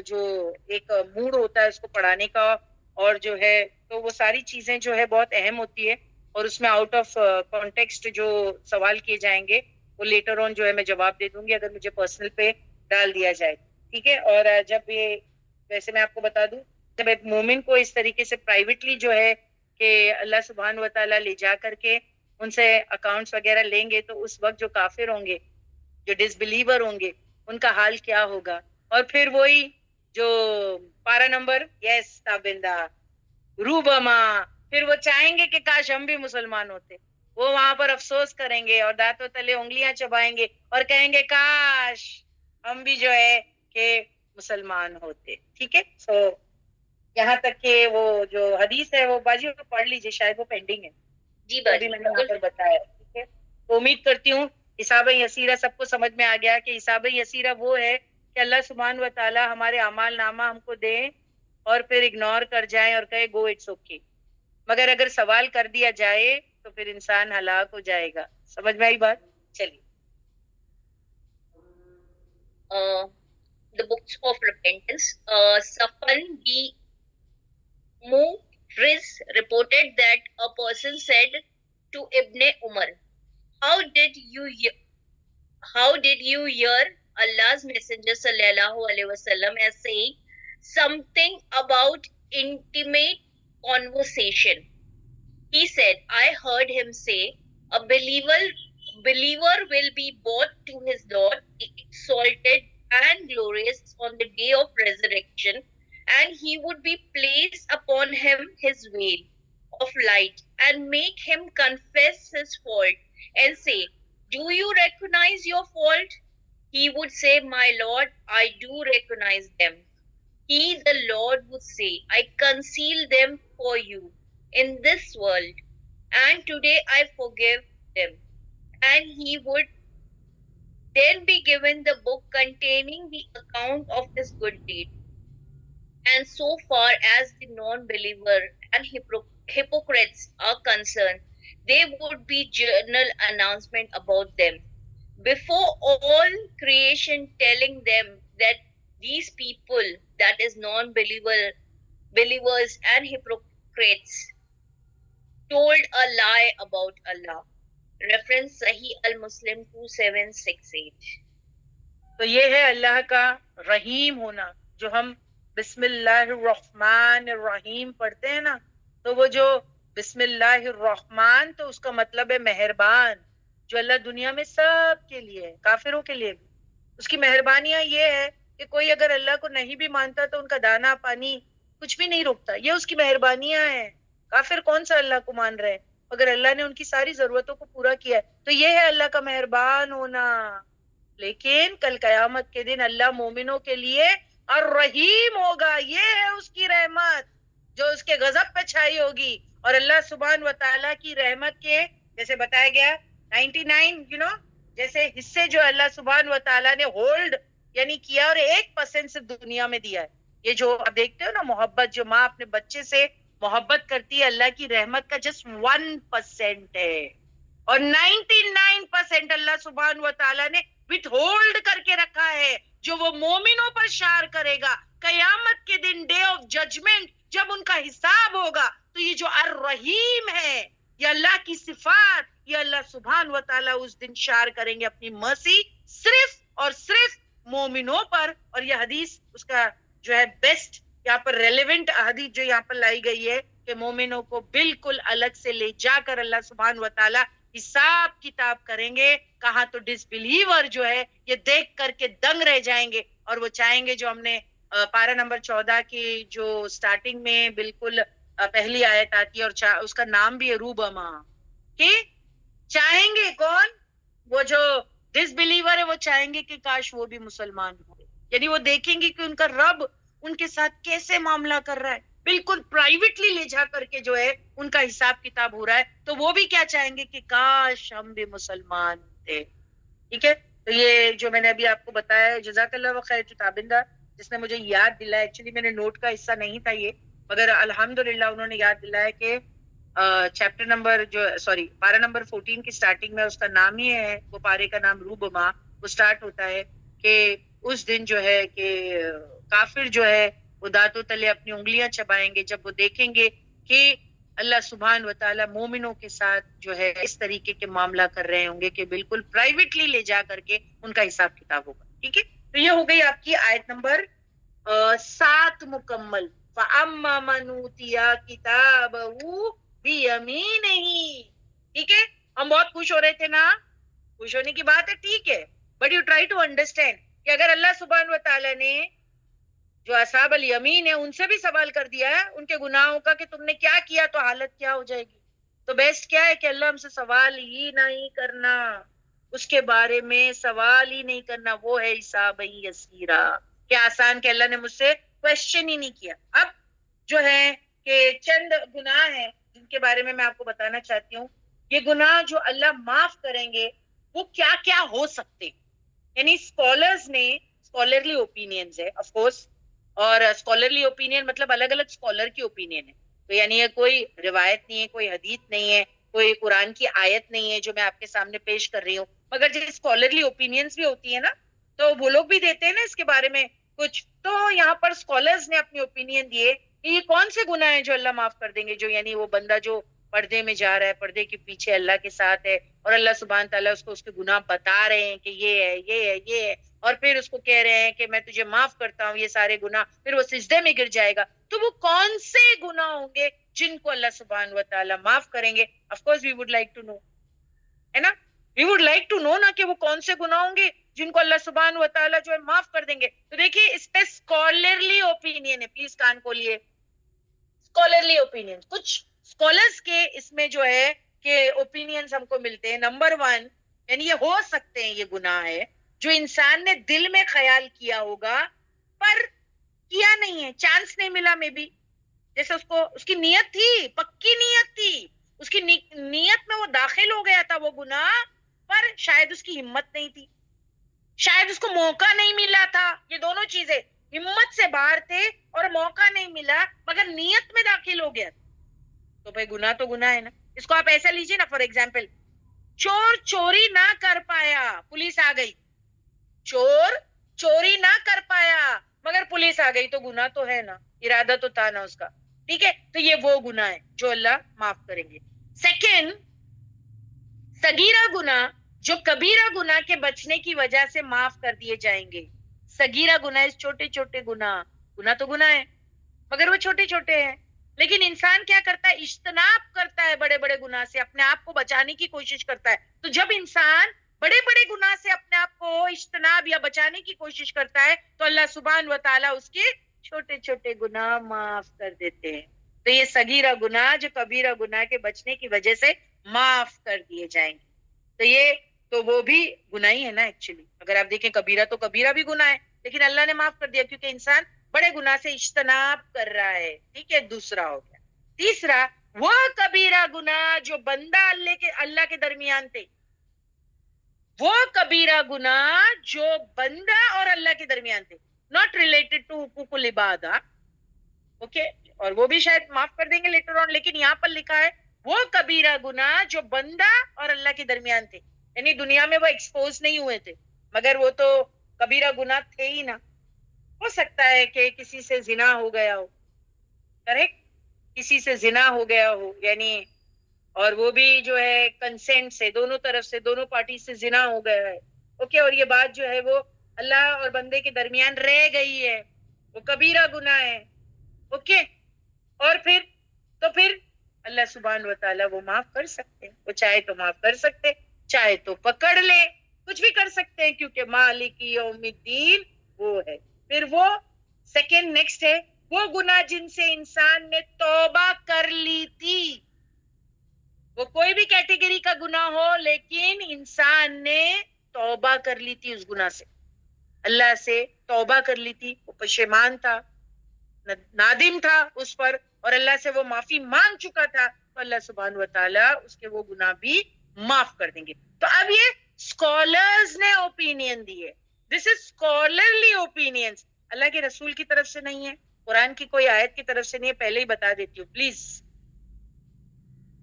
جو ایک موڈ ہوتا ہے اس کو پڑھانے کا, اور جو ہے تو وہ ساری چیزیں جو ہے بہت اہم ہوتی ہے, اور اس میں آؤٹ آف کانٹیکسٹ جو سوال کیے جائیں گے وہ لیٹر آن جو ہے میں جواب دے دوں گی. اگر مجھے پرسنل پہ ڈال دیا جائے. ٹھیک ہے. اور جب یہ ویسے میں آپ کو بتا دوں جب ایک مومن کو اس طریقے سے پرائیویٹلی جو ہے کہ اللہ سبحانہ و تعالیٰ لے جا کر کے ان سے اکاؤنٹس وغیرہ لیں گے تو اس وقت جو کافر ہوں گے جو ڈس بلیور ہوں گے ان کا حال کیا ہوگا. اور پھر وہی جو پارا نمبر یس تابندہ روبما پھر وہ چاہیں گے کہ کاش ہم بھی مسلمان ہوتے. وہ وہاں پر افسوس کریں گے اور دانتوں تلے انگلیاں چبائیں گے اور کہیں گے کاش ہم بھی جو ہے کہ مسلمان ہوتے. ٹھیک ہے. سو یہاں تک کہ وہ جو حدیث ہے وہ باجی کو پڑھ لیجیے شاید وہ پینڈنگ ہے. جی تو ابھی باجی میں نے یہاں پر بتایا. ٹھیک ہے. تو امید کرتی ہوں حساب یسیرہ سب کو سمجھ میں آ گیا کہ حساب یسیرہ وہ ہے کہ اللہ سبحانہ و تعالی ہمارے اعمال نامہ ہم کو دے اور پھر اگنور کر جائیں اور کہے گو اٹس اوکے. مگر اگر سوال کر دیا جائے تو پھر انسان ہلاک ہو جائے گا. سمجھ میں آئی بات؟ چلیے. the books of repentance. Safan B. Muhriz reported that a person said to Ibn Umar, How did you hear Allah's Messenger sallallahu alaihi wasallam as saying something about intimate conversation? He said, I heard him say, a believer will be brought to his Lord, exalted and glorious on the day of resurrection, and he would be placed upon him his veil of light and make him confess his fault and say, Do you recognize your fault? He would say, My Lord, I do recognize them. He, the Lord, would say, I conceal them for you in this world, and today I forgive them. And he would then be given the book containing the account of his good deed. And so far as the non-believer and hypocrites are concerned, there would be journal announcement about them before all creation, telling them that these people, that is believers and hypocrites, told a lie about Allah. Reference Sahih al-Muslim 2768. تو یہ ہے اللہ کا رحیم ہونا. جو ہم بسم اللہ الرحمن الرحیم پڑھتے ہیں نا تو وہ جو بسم اللہ الرحمن تو اس کا مطلب ہے مہربان. جو اللہ دنیا میں سب کے لیے ہے کافروں کے لیے بھی. اس کی مہربانیاں یہ ہے کہ کوئی اگر اللہ کو نہیں بھی مانتا تو ان کا دانا پانی کچھ بھی نہیں روکتا. یہ اس کی مہربانیاں ہیں. کافر کون سا اللہ کو مان رہے ہیں مگر اللہ نے ان کی ساری ضرورتوں کو پورا کیا ہے. تو یہ ہے اللہ کا مہربان ہونا. لیکن کل قیامت کے دن اللہ مومنوں کے لیے الرحیم ہوگا. یہ ہے اس کی رحمت جو اس کے غضب پہ چھائی ہوگی. اور اللہ سبحانہ و تعالیٰ کی رحمت کے جیسے بتایا گیا 99 جیسے حصے جو اللہ سبحانہ و تعالیٰ نے ہولڈ یعنی کیا اور 1% صرف دنیا میں دیا ہے. یہ جو آپ دیکھتے ہو نا محبت جو ماں اپنے بچے سے محبت کرتی ہے اللہ کی رحمت کا جسٹ 1% ہے. اور 99% اللہ سبحانہ و تعالیٰ نے وتھ ہولڈ کر کے رکھا ہے جو وہ مومنوں پر شار کرے گا قیامت کے دن ڈے آف ججمنٹ جب ان کا حساب ہوگا. تو یہ جو الرحیم ہے یہ اللہ کی صفات یہ اللہ سبحانہ و تعالیٰ اس دن شار کریں گے اپنی مرسی صرف اور صرف مومنوں پر. اور یہ حدیث اس کا جو ہے بیسٹ یہاں پر ریلیونٹ حدیث جو یہاں پر لائی گئی ہے کہ مومنوں کو بالکل الگ سے لے جا کر اللہ سبحانہ و تعالیٰ حساب کتاب کریں گے. کہاں تو ڈس بلیور جو ہے یہ دیکھ کر کے دنگ رہ جائیں گے اور وہ چاہیں گے جو ہم نے پارہ نمبر 14 کی جو سٹارٹنگ میں بالکل پہلی آیت آتی ہے اور اس کا نام بھی ہے روبما کہ چاہیں گے کون وہ جو ڈس بلیور ہے وہ چاہیں گے کہ کاش وہ بھی مسلمان ہو. یعنی وہ دیکھیں گے کہ ان کا رب ان کے ساتھ کیسے معاملہ کر رہا ہے بالکل پرائیویٹلی لے جا کر کے جو ہے ان کا حساب کتاب ہو رہا ہے. تو وہ بھی کیا چاہیں گے کہ کاش ہم بھی مسلمان تھے. ٹھیک ہے. تو یہ جو میں نے ابھی آپ کو بتایا جزاک اللہ خیر جو تابندہ جس نے مجھے یاد دلایا ایکچولی میں نے نوٹ کا حصہ نہیں تھا یہ مگر الحمدللہ انہوں نے یاد دلایا کہ چیپٹر نمبر جو سوری پارہ نمبر 14 کی سٹارٹنگ میں اس کا نام ہی ہے وہ پارے کا نام روبما وہ سٹارٹ ہوتا ہے کہ اس دن جو ہے کہ کافر جو ہے وہ دانتوں تلے اپنی انگلیاں چبائیں گے جب وہ دیکھیں گے کہ اللہ سبحانہ و تعالیٰ مومنوں کے ساتھ جو ہے اس طریقے کے معاملہ کر رہے ہوں گے کہ بالکل پرائیویٹلی لے جا کر کے ان کا حساب کتاب ہوگا. ٹھیک ہے. تو یہ ہو گئی آپ کی آیت نمبر 7 مکمل. فَأَمَّا مَنْ أُوتِيَ كِتَابَهُ بِيَمِينِهِ. ٹھیک ہے، ہم بہت خوش ہو رہے تھے نا، خوش ہونے کی بات ہے، ٹھیک ہے، but you try to understand کہ اگر اللہ سبحانہ و تعالیٰ نے جو اصحاب الیمین ہے ان سے بھی سوال کر دیا ہے ان کے گناہوں کا کہ تم نے کیا کیا تو حالت کیا ہو جائے گی، تو بیسٹ کیا ہے کہ اللہ ہم سے سوال ہی نہیں کرنا، اس کے بارے میں سوال ہی نہیں کرنا، وہ ہے حساب یسیرا، کہ آسان کہ اللہ نے مجھ سے کوشچن ہی نہیں کیا. اب جو ہے کہ چند گناہ ہیں جن کے بارے میں آپ کو بتانا چاہتی ہوں. یہ گناہ جو اللہ معاف کریں گے وہ کیا کیا ہو سکتے، یعنی اسکالرز نے اسکالرلی اوپینینز ہے آف کورس، اور اسکالرلی اوپینین مطلب الگ الگ اسکالر کی اوپینین ہے، تو یعنی یہ کوئی روایت نہیں ہے، کوئی حدیث نہیں ہے، کوئی قرآن کی آیت نہیں ہے جو میں آپ کے سامنے پیش کر رہی ہوں، مگر جو اسکالرلی اوپینینز بھی ہوتی ہے نا تو وہ لوگ بھی دیتے ہیں نا اس کے بارے میں کچھ، تو یہاں پر اسکالرز نے اپنی اوپینین دیے کہ یہ کون سے گناہ ہیں جو اللہ معاف کر دیں گے، جو یعنی وہ بندہ جو پردے میں جا رہا ہے، پردے کے پیچھے اللہ کے ساتھ ہے اور اللہ سبحانہ تعالیٰ اس کو اس کے گناہ بتا رہے ہیں کہ یہ ہے یہ ہے یہ ہے، اور پھر اس کو کہہ رہے ہیں کہ میں تجھے معاف کرتا ہوں یہ سارے گناہ، پھر وہ سجدے میں گر جائے گا، تو وہ کون سے گناہ ہوں گے جن کو اللہ سبحانہ و تعالیٰ معاف کریں گے. Of course we would like to know, ہے نا، we would like to know نا کہ وہ کون سے گناہ ہوں گے جن کو اللہ سبحانہ و تعالیٰ جو ہے معاف کر دیں گے. تو دیکھیے اس پہ اسکالرلی اوپینین ہے، پلیز کان کھولیے، اسکالرلی اوپینین، کچھ اسکالرس کے اس میں جو ہے کہ اوپینینز ہم کو ملتے ہیں. نمبر 1 یعنی یہ ہو سکتے ہیں، یہ گناہ ہے جو انسان نے دل میں خیال کیا ہوگا پر کیا نہیں ہے، چانس نہیں ملا، میں بھی جیسے اس کی نیت تھی، پکی نیت تھی، اس کی نیت میں وہ داخل ہو گیا تھا وہ گناہ، پر شاید اس کی ہمت نہیں تھی، شاید اس کو موقع نہیں ملا تھا، یہ دونوں چیزیں، ہمت سے باہر تھے اور موقع نہیں ملا مگر نیت میں داخل ہو گیا، تو بھائی گناہ تو گناہ ہے نا. اس کو آپ ایسا لیجیے نا، فار ایگزامپل چور چوری نہ کر پایا، پولیس آ گئی، چور چوری نہ کر پایا مگر پولیس آ گئی، تو گناہ تو ہے نا، ارادہ تو تھا نا اس کا، ٹھیک ہے، تو یہ وہ گناہ ہے جو اللہ معاف کریں گے. سیکنڈ، صغیرہ گناہ جو کبیرہ گناہ کے بچنے کی وجہ سے معاف کر دیے جائیں گے. صغیرہ گناہ چھوٹے چھوٹے گناہ، گناہ تو گناہ ہے مگر وہ چھوٹے چھوٹے ہیں، لیکن انسان کیا کرتا ہے، اجتناب کرتا ہے بڑے بڑے گناہ سے، اپنے آپ کو بچانے کی کوشش کرتا ہے. تو جب انسان بڑے بڑے گناہ سے اپنے آپ کو اجتناب یا بچانے کی کوشش کرتا ہے تو اللہ سبحانہ و تعالیٰ اس کے چھوٹے چھوٹے گناہ معاف کر دیتے ہیں. تو یہ صغیرہ گناہ جو کبیرہ گناہ کے بچنے کی وجہ سے معاف کر دیے جائیں گے. تو یہ تو وہ بھی گناہ ہی ہے نا ایکچولی، اگر آپ دیکھیں کبیرہ تو کبیرہ بھی گناہ ہے، لیکن اللہ نے معاف کر دیا کیونکہ انسان بڑے گناہ سے اجتناب کر رہا ہے، ٹھیک ہے، دوسرا ہو گیا. تیسرا، وہ کبیرہ گناہ جو بندہ اللہ کے درمیان تھے، وہ کبیرہ گناہ جو بندہ اور اللہ کے درمیان تھے، ناٹ ریلیٹڈ ٹو حقوق العباد، اوکے، اور وہ بھی شاید معاف کر دیں گے لیٹر آن، لیکن یہاں پر لکھا ہے وہ کبیرہ گناہ جو بندہ اور اللہ کے درمیان تھے، یعنی دنیا میں وہ ایکسپوز نہیں ہوئے تھے مگر وہ تو کبیرہ گناہ تھے ہی نا. ہو سکتا ہے کہ کسی سے زنا ہو گیا ہو، کریکٹ، کسی سے زنا ہو گیا ہو، یعنی اور وہ بھی جو ہے کنسینٹ سے، دونوں طرف سے، دونوں پارٹی سے زنا ہو گیا ہے، اوکے، اور یہ بات جو ہے وہ اللہ اور بندے کے درمیان رہ گئی ہے، وہ کبیرہ گناہ ہے، اوکے. اور پھر اللہ سبحانہ و تعالیٰ وہ معاف کر سکتے ہیں، وہ چاہے تو معاف کر سکتے، چاہے تو پکڑ لے، کچھ بھی کر سکتے ہیں کیونکہ مالک یوم الدین وہ ہے. پھر وہ سیکنڈ نیکسٹ ہے وہ گناہ جن سے انسان نے توبہ کر لی تھی، وہ کوئی بھی کیٹیگری کا گناہ ہو لیکن انسان نے توبہ کر لی تھی اس گناہ سے، اللہ سے توبہ کر لی تھی، وہ پشیمان تھا، نادم تھا اس پر، اور اللہ سے وہ معافی مانگ چکا تھا، تو اللہ سبحانہ و تعالیٰ اس کے وہ گناہ بھی معاف کر دیں گے. تو اب یہ اسکالرز نے اوپینین دی ہے، دس از اسکالرلی اوپینینز، اللہ کے رسول کی طرف سے نہیں ہے، قرآن کی کوئی آیت کی طرف سے نہیں ہے، پہلے ہی بتا دیتی ہوں پلیز،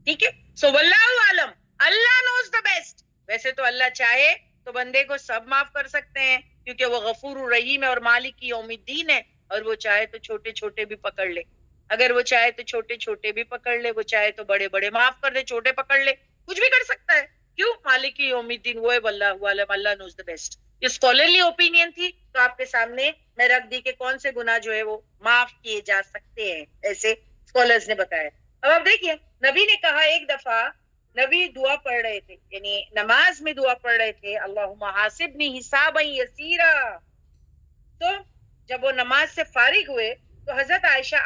ٹھیک ہے. سو واللہ عالم، اللہ نوز دا بیسٹ. ویسے تو اللہ چاہے تو بندے کو سب معاف کر سکتے ہیں کیونکہ وہ غفور الرحیم ہے اور مالک کی یوم الدین ہے، اور وہ چاہے تو چھوٹے چھوٹے بھی پکڑ لے، اگر وہ چاہے تو چھوٹے چھوٹے بھی پکڑ لے، وہ چاہے تو بڑے بڑے معاف کر دے، چھوٹے پکڑ لے، کچھ بھی کر سکتا ہے. کیوں؟ مالک کی یوم الدین وہ ہے، واللہ عالم، اللہ نوز دا بیسٹ. یہ اسکالرلی اوپینین تھی تو آپ کے سامنے میں رکھ دی کہ کون سے گناہ جو ہے وہ معاف کیے جا سکتے ہیں، ایسے اسکالرز نے بتایا. اب آپ دیکھیے نبی نے کہا ایک دفعہ، نبی دعا پڑھ رہے تھے، یعنی نماز میں دعا پڑھ رہے تھے، اللہم حاسبنی حسابا یسیرا. تو جب وہ نماز سے فارغ ہوئے تو حضرت عائشہ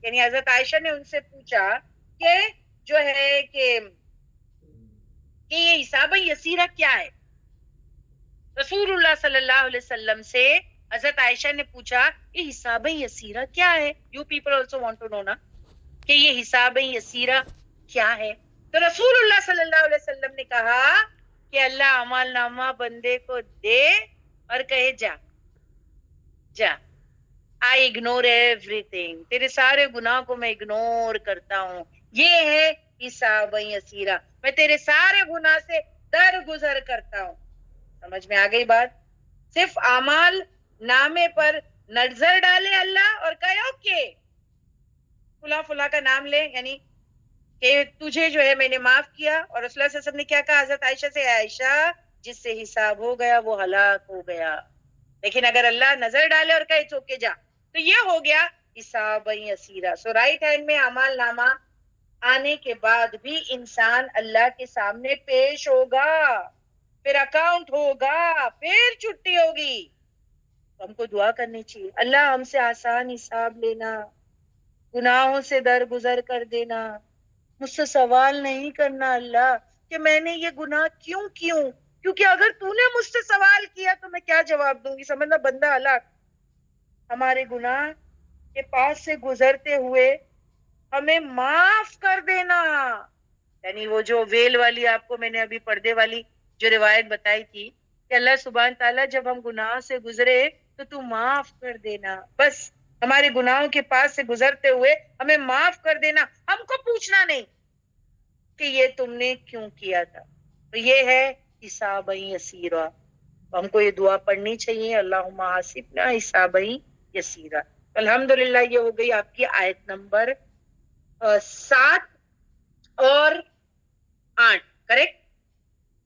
یعنی حضرت عائشہ نے ان سے پوچھا کہ جو ہے کہ یہ حساب یسیرہ کیا ہے. رسول اللہ صلی اللہ علیہ وسلم سے حضرت عائشہ نے پوچھا یہ حساب یسیرہ کیا ہے. You people also want to know نا کہ یہ حساب یسیرہ کیا ہے. تو رسول اللہ صلی اللہ علیہ وسلم نے کہا کہ اللہ اعمال نامہ بندے کو دے اور کہے جا جا، آئی اگنور ایوری تھنگ، تیرے سارے گناہ کو میں اگنور کرتا ہوں، یہ ہے حساب یسیرہ، میں تیرے سارے گناہ سے درگزر کرتا ہوں. سمجھ میں آ گئی بات؟ صرف اعمال نامے پر نظر ڈالے اللہ اور کہے اوکے فلاں فلاں کا نام لے، یعنی کہ تجھے جو ہے میں نے معاف کیا. اور رسول اللہ صلی اللہ علیہ وسلم نے کیا کہا حضرت عائشہ سے، عائشہ جس سے حساب ہو گیا وہ ہلاک ہو گیا. لیکن اگر اللہ نظر ڈالے اور کہے چوکے جا تو یہ ہو گیا حساب یسیرہ. سو رائٹ ہینڈ میں اعمال نامہ آنے کے بعد بھی انسان اللہ کے سامنے پیش ہوگا، پھر اکاؤنٹ ہوگا، پھر چھٹی ہوگی. تو ہم کو دعا کرنی چاہیے اللہ ہم سے آسان حساب لینا، گناہوں سے درگزر کر دینا، مجھ سے سوال نہیں کرنا اللہ کہ میں نے یہ گناہ کیوں، کیونکہ اگر تو نے مجھ سے سوال کیا تو میں کیا جواب دوں گی. سمجھنا بندہ ہلاک. ہمارے گناہ کے پاس سے گزرتے ہوئے ہمیں معاف کر دینا. یعنی وہ جو ویل والی آپ کو میں نے ابھی پردے والی جو روایت بتائی تھی کہ اللہ سبحانہ تعالیٰ جب ہم گناہ سے گزرے تو معاف کر دینا. بس ہمارے گناہوں کے پاس سے گزرتے ہوئے ہمیں معاف کر دینا، ہم کو پوچھنا نہیں کہ یہ تم نے کیوں کیا تھا. تو یہ ہے حساب یسیرہ. ہم کو یہ دعا پڑھنی چاہیے اللہم حاسبنا حسابا یسیرا. الحمدللہ یہ ہو گئی آپ کی آیت نمبر 7 اور 8، کریکٹ؟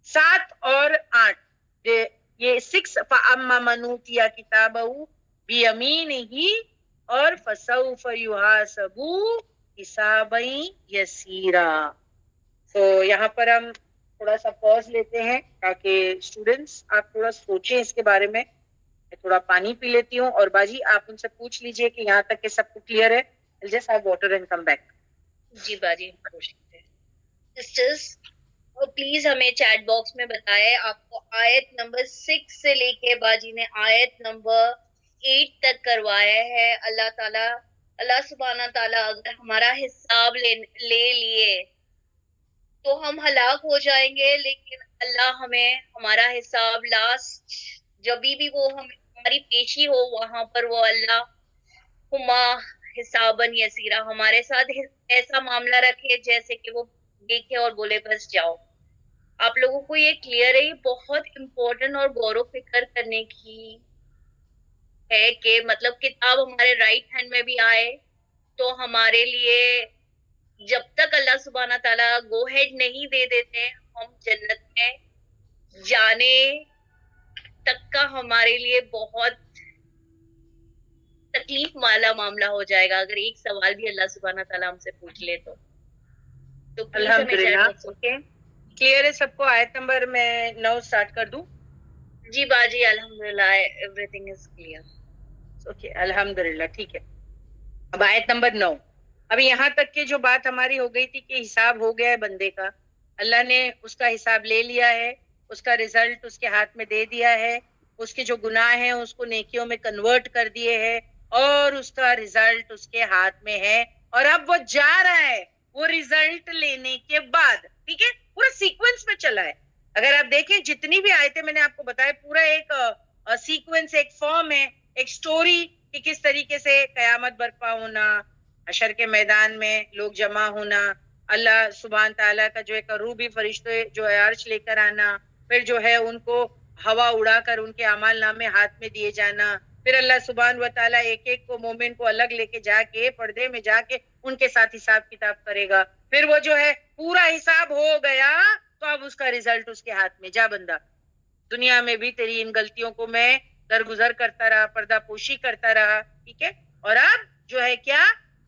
7 اور 8 یہ 6 فَأَمَّا مَنْ أُوتِيَ كِتَابَهُ بِيَمِينِهِ اور فَسَوْفَ يُحَاسَبُ حِسَابًا يَسِيرًا. تو یہاں پر ہم تھوڑا سا پوز لیتے ہیں تاکہ اسٹوڈنٹس آپ تھوڑا سوچیں اس کے بارے میں. میں تھوڑا پانی پی لیتی ہوں اور باجی آپ ان سے پوچھ لیجئے کہ یہاں تک کہ سب کو کلیئر ہے. I'll just have water and come back. جی باجی سسٹرز پلیز ہمیں چیٹ باکس میں بتائے آپ کو آیت نمبر 6 سے لے کے باجی نے آیت نمبر 8 تک کروایا ہے. اللہ تعالیٰ اللہ سبحانہ تعالیٰ اگر ہمارا حساب لے لیے تو ہم ہلاک ہو جائیں گے، لیکن اللہ ہمیں ہمارا حساب لاسٹ جب بھی وہ ہماری پیشی ہو وہاں پر وہ اللہ ہما حساباً یسیرا ہمارے ساتھ ایسا معاملہ رکھے جیسے کہ وہ دیکھے اور بولے بس جاؤ. آپ لوگوں کو یہ کلیئر ہے، یہ بہت امپورٹنٹ اور غور و فکر کرنے کی ہے کہ مطلب کتاب ہمارے رائٹ ہینڈ میں بھی آئے تو ہمارے لیے جب تک اللہ سبحانہ تعالیٰ گو ہیڈ نہیں دے دیتے ہم جنت میں جانے تک کا ہمارے لیے بہت تکلیف والا معاملہ ہو جائے گا اگر ایک سوال بھی اللہ سبحانہ تعالیٰ ہم سے پوچھ لے تو الحمدللہ اوکے کلیئر ہے سب کو. آیت نمبر میں 9 سٹارٹ کر دوں؟ جی باجی الحمدللہ every thing is clear. Okay الحمدللہ ٹھیک ہے. اب آیت نمبر 9. ابھی یہاں تک کہ جو بات ہماری ہو گئی تھی کہ حساب ہو گیا ہے بندے کا، اللہ نے اس کا حساب لے لیا ہے، اس کا رزلٹ اس کے ہاتھ میں دے دیا ہے، اس کے جو گناہ ہیں اس کو نیکیوں میں کنورٹ کر دیے ہیں اور اس کا رزلٹ اس کے ہاتھ میں ہے اور اب وہ جا رہا ہے وہ رزلٹ لینے کے بعد. ٹھیک ہے، پورا سیکوینس میں چلا ہے. اگر آپ دیکھیں جتنی بھی آیتیں میں نے آپ کو بتایا پورا ایک سیکوینس، ایک فارم ہے، ایک سٹوری کہ کس طریقے سے قیامت برپا ہونا، حشر کے میدان میں لوگ جمع ہونا، اللہ سبحانہ تعالیٰ کا جو ایک روبی فرشتے جو عرش لے کر آنا، پھر جو ہے ان کو ہوا اڑا کر ان کے اعمال نامے ہاتھ میں دیے جانا، پھر اللہ سبحانہ و تعالیٰ ایک ایک کو مومن کو الگ لے کے جا کے پردے میں جا کے ان کے ساتھ حساب کتاب کرے گا. پھر وہ جو ہے پورا حساب ہو گیا تو اب اس کا رزلٹ اس کے ہاتھ میں، جا بندہ دنیا میں بھی تیری ان غلطیوں کو میں درگزر کرتا رہا, پردہ پوشی کرتا رہا, ٹھیک ہے, اور اب جو ہے کیا,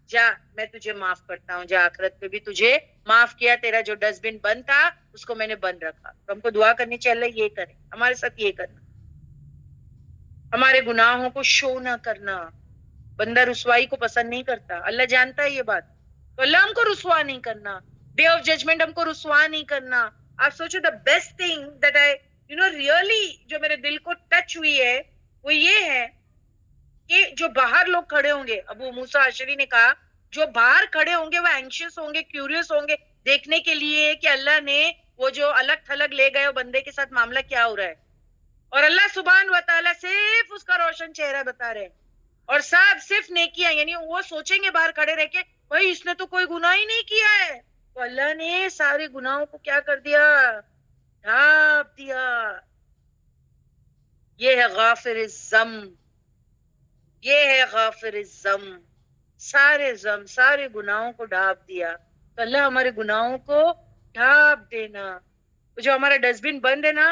جا میں تجھے معاف کرتا ہوں, جا آخرت میں بھی تجھے معاف کیا, تیرا جو ڈسٹ بن بند تھا اس کو میں نے بند رکھا. تو ہم کو دعا کرنی چاہیے اللہ یہ کرے ہمارے ساتھ, یہ کرنا, ہمارے گناہوں کو شو نہ کرنا. بندہ رسوائی کو پسند نہیں کرتا, اللہ جانتا ہے یہ بات, تو اللہ ہم کو رسوا نہیں کرنا, ڈے آف ججمنٹ ہم کو رسوا نہیں کرنا. آپ سوچو the best thing that I really جو میرے دل کو ٹچ ہوئی ہے وہ یہ ہے کہ جو باہر لوگ کھڑے ہوں گے, ابو موسیٰ اشعری نے کہا جو باہر کھڑے ہوں گے وہ اینکشیس ہوں گے, کیوریس ہوں گے دیکھنے کے لیے کہ اللہ نے وہ جو الگ تھلگ لے گئے وہ بندے کے ساتھ معاملہ کیا ہو رہا ہے, اور اللہ سبحان و تعالیٰ صرف اس کا روشن چہرہ بتا رہے ہیں, اور سب صرف نیکیاں, یعنی وہ سوچیں گے باہر کھڑے رہ کے بھائی اس نے تو کوئی گناہ ہی نہیں کیا ہے, تو اللہ نے سارے گناہوں کو کیا کر دیا, ڈھانپ دیا. یہ ہے غافر الذنب, یہ ہے غافر الذنب, سارے ذنب سارے گناہوں کو ڈھانپ دیا. تو اللہ ہمارے گناہوں کو ڈھانپ دینا. جو ہمارا ڈسٹ بن بند ہے نا,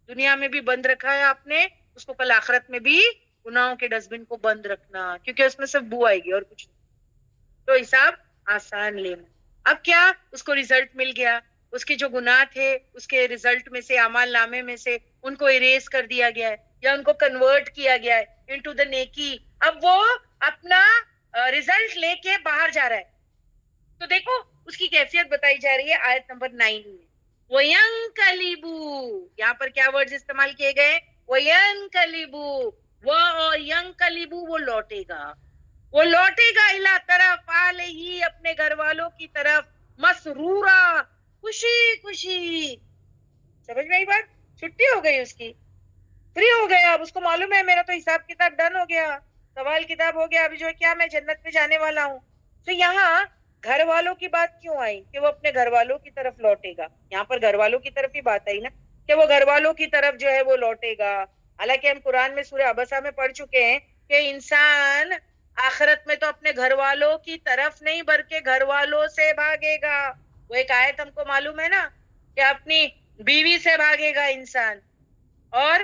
دنیا میں بھی بند رکھا ہے آپ نے, اس کو کل آخرت میں بھی گناہوں کے ڈسٹ بن کو بند رکھنا, کیونکہ اس میں صرف بو آئے گی اور کچھ نہیں. تو حساب آسان لینا. اب کیا, اس کو ریزلٹ مل گیا, اس کے جو گناہ تھے اس کے ریزلٹ میں سے, اعمال نامے میں سے ان کو اریز کر دیا گیا ہے یا ان کو کنورٹ کیا گیا ہے انٹو دا نیکی. اب وہ اپنا ریزلٹ لے کے باہر جا رہا ہے. تو دیکھو اس کی کیفیت بتائی جا رہی ہے آیت نمبر 9 میں. وَيَنْقَلِبُ, یہاں پر کیا ورڈز استعمال کیے گئے, وَيَنْقَلِبُ, وہ اور يَنْقَلِبُ وہ لوٹے گا, وہ لوٹے گا الا طرف علیہ اپنے گھر والوں کی طرف, مسرورا خوشی خوشی. سمجھ میں آئی بات, چھٹی ہو گئی اس کی, فری ہو گیا, اب اس کو معلوم ہے میرا تو حساب کتاب ڈن ہو گیا, سوال کتاب ہو گیا, ابھی جو ہے کیا میں جنت میں جانے والا ہوں. تو یہاں گھر والوں کی بات کیوں آئی کہ وہ اپنے گھر والوں کی طرف لوٹے گا, یہاں پر گھر والوں کی طرف ہی بات آئی نا کہ وہ گھر والوں کی طرف جو ہے وہ لوٹے گا. حالانکہ ہم قرآن میں سورہ عبسہ میں پڑھ چکے ہیں کہ انسان آخرت میں تو اپنے گھر والوں کی طرف نہیں بلکہ گھر والوں سے بھاگے گا. وہ ایک آیت ہم کو معلوم ہے نا کہ اپنی بیوی سے بھاگے گا انسان, اور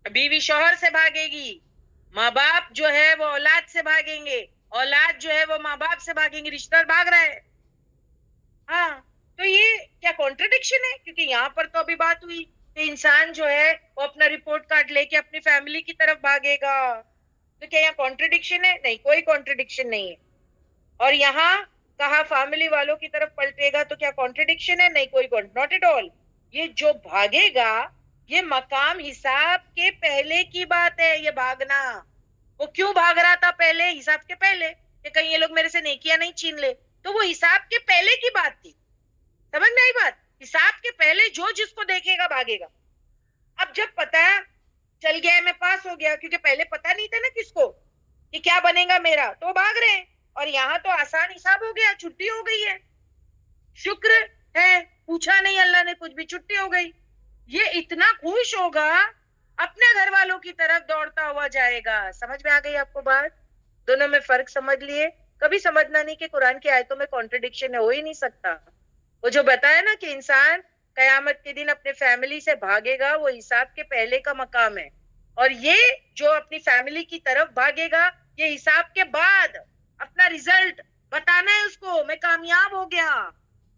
بیوی شوہر سے بھاگے گی, ماں باپ جو ہے وہ اولاد سے بھاگیں گے, اولاد جو ہے وہ ماں باپ سے بھاگیں گے, رشتہ بھاگ رہا ہے. ہاں, تو یہ کیا کانٹرڈکشن ہے, کیونکہ یہاں پر تو ابھی بات ہوئی کہ انسان جو ہے وہ اپنا رپورٹ کارڈ لے کے اپنی فیملی کی طرف بھاگے گا. تو کیا یہاں کانٹرڈکشن ہے؟ نہیں, کوئی کانٹرڈکشن نہیں ہے. اور یہاں کہا فیملی والوں کی طرف پلٹے گا, تو کیا کانٹرڈکشن ہے؟ نہیں, کوئی ناٹ ایٹ آل. یہ جو بھاگے گا یہ مقام حساب کے پہلے کی بات ہے, یہ بھاگنا. وہ کیوں بھاگ رہا تھا پہلے, حساب کے پہلے, کہ کہیں یہ لوگ میرے سے نیکیاں نہیں چھین لے, تو وہ حساب کے پہلے کی بات تھی. سمجھ میں آئی بات, حساب کے پہلے جو جس کو دیکھے گا بھاگے گا. اب جب پتا چل گیا ہے میں پاس ہو گیا, کیونکہ پہلے پتا نہیں تھا نا کس کو کہ کیا بنے گا میرا, تو بھاگ رہے ہیں. اور یہاں تو آسان حساب ہو گیا, چھٹی ہو گئی ہے, شکر ہے, پوچھا نہیں اللہ نے کچھ بھی, چھٹی ہو گئی. یہ اتنا خوش ہوگا, اپنے گھر والوں کی طرف دوڑتا ہوا جائے گا. سمجھ میں آ گئی آپ کو بات؟ دونوں میں فرق سمجھ لیے. کبھی سمجھنا نہیں کہ قرآن کی آیتوں میں کانٹرڈکشن ہو ہی نہیں سکتا. وہ جو بتایا نا کہ انسان قیامت کے دن اپنے فیملی سے بھاگے گا, وہ حساب کے پہلے کا مقام ہے, اور یہ جو اپنی فیملی کی طرف بھاگے گا یہ حساب کے بعد اپنا ریزلٹ بتانا ہے اس کو, میں کامیاب ہو گیا.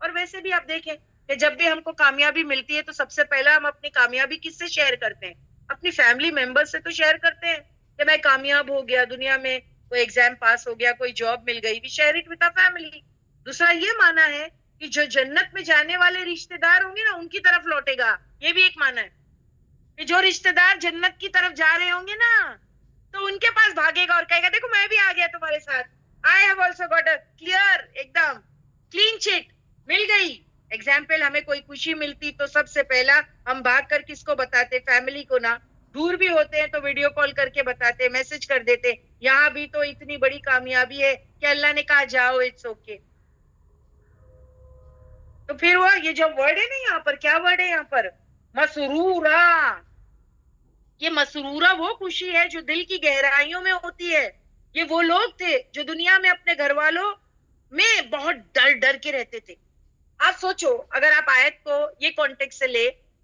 اور ویسے بھی آپ دیکھیں کہ جب بھی ہم کو کامیابی ملتی ہے تو سب سے پہلا ہم اپنی کامیابی کس سے شیئر کرتے ہیں؟ اپنی فیملی ممبر سے تو شیئر کرتے ہیں کہ میں کامیاب ہو گیا دنیا میں, کوئی ایگزام پاس ہو گیا, کوئی جاب مل گئی, we share it with family. دوسرا یہ مانا ہے کہ جو جنت میں جانے والے رشتہ دار ہوں گے نا ان کی طرف لوٹے گا, یہ بھی ایک مانا ہے کہ جو رشتہ دار جنت کی طرف جا رہے ہوں گے نا تو ان کے پاس بھاگے گا اور کہے گا دیکھو میں بھی آ گیا تمہارے ساتھ, I have also got a clear, ایک دم کلین چٹ مل گئی. ایگزامپل, ہمیں کوئی خوشی ملتی تو سب سے پہلا ہم بھاگ کر کس کو بتاتے؟ فیملی کو نا. دور بھی ہوتے ہیں تو ویڈیو کال کر کے بتاتے, میسج کر دیتے. یہاں بھی تو اتنی بڑی کامیابی ہے کہ اللہ نے کہا جاؤ, اٹس اوکے. تو پھر وہ یہ جو ورڈ ہے نا یہاں پر, کیا ورڈ ہے یہاں پر؟ مسرورا. یہ مسرورا وہ خوشی ہے جو دل کی گہرائیوں میں ہوتی ہے. یہ وہ لوگ تھے جو دنیا میں اپنے گھر والوں میں بہت ڈر ڈر کے رہتے تھے. آپ سوچو اگر آپ آیت کو یہ کانٹیکٹ سے لے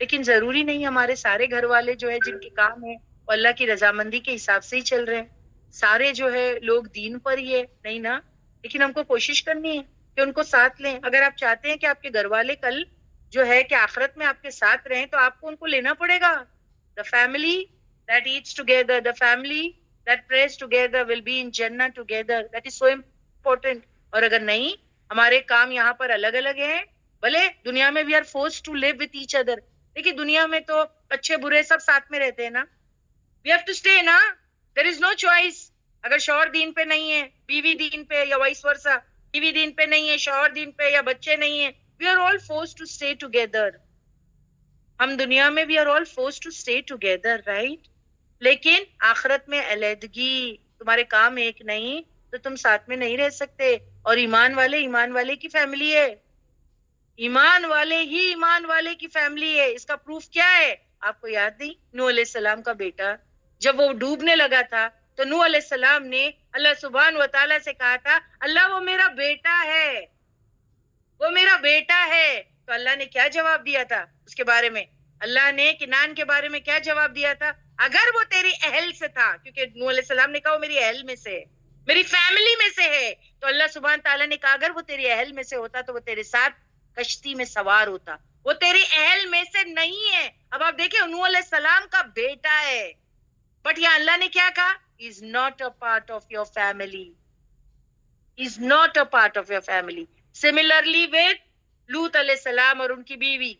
لیکن ضروری نہیں ہمارے سارے گھر والے جو ہے جن کے کام ہے وہ اللہ کی رضامندی کے حساب سے ہی چل رہے ہیں، سارے جو ہے لوگ دین پر ہی ہے، نہیں نا. لیکن ہم کو کوشش کرنی ہے کہ ان کو ساتھ لیں. اگر آپ چاہتے ہیں کہ آپ کے گھر والے کل جو ہے کہ آخرت میں آپ کے ساتھ رہیں تو آپ کو ان کو لینا پڑے گا. The family that eats together, the family that prays together will be in جنت together. That is so important. اور اگر نہیں، ہمارے کام یہاں پر الگ الگ ہیں. بھلے دنیا میں we are force to live with each other. دیکھیے دنیا میں تو اچھے برے سب ساتھ میں رہتے ہیں نا. وی ہیو ٹو اسٹے نا، دیر از نو چوائس. اگر شوہر دین پہ نہیں ہے، بیوی دین پہ، یا وائس ورسا، بیوی دین پہ نہیں ہے، شوہر دین پہ، یا بچے نہیں ہیں، we are all force to stay together. ہم دنیا میں we are all force to stay together, right. لیکن آخرت میں علیحدگی، تمہارے کام ایک نہیں تو تم ساتھ میں نہیں رہ سکتے. اور ایمان والے کی فیملی ہے. ایمان والے ہی ایمان والے کی فیملی ہے. اس کا پروف کیا ہے؟ آپ کو یاد نہیں؟ نوح علیہ السلام کا بیٹا جب وہ ڈوبنے لگا تھا تو نوح علیہ السلام نے اللہ سبحانہ و تعالیٰ سے کہا تھا اللہ وہ میرا بیٹا ہے، وہ میرا بیٹا ہے. تو اللہ نے کیا جواب دیا تھا اس کے بارے میں؟ اللہ نے کنان کے بارے میں کیا جواب دیا تھا؟ اگر وہ تیری اہل سے تھا، کیونکہ نوح علیہ السلام نے کہا وہ میری اہل میں سے ہے، میری فیملی میں سے ہے، تو اللہ سبحانہ تعالیٰ نے کہا اگر وہ تیری اہل میں سے ہوتا تو وہ تیرے ساتھ کشتی میں سوار ہوتا. وہ تیری اہل میں سے نہیں ہے. اب آپ دیکھیں نوح علیہ السلام کا بیٹا ہے، بٹ یہاں اللہ نے کیا کہا؟ Is not a part of your family, is not a part of your family. Similarly with لوط علیہ السلام اور ان کی بیوی،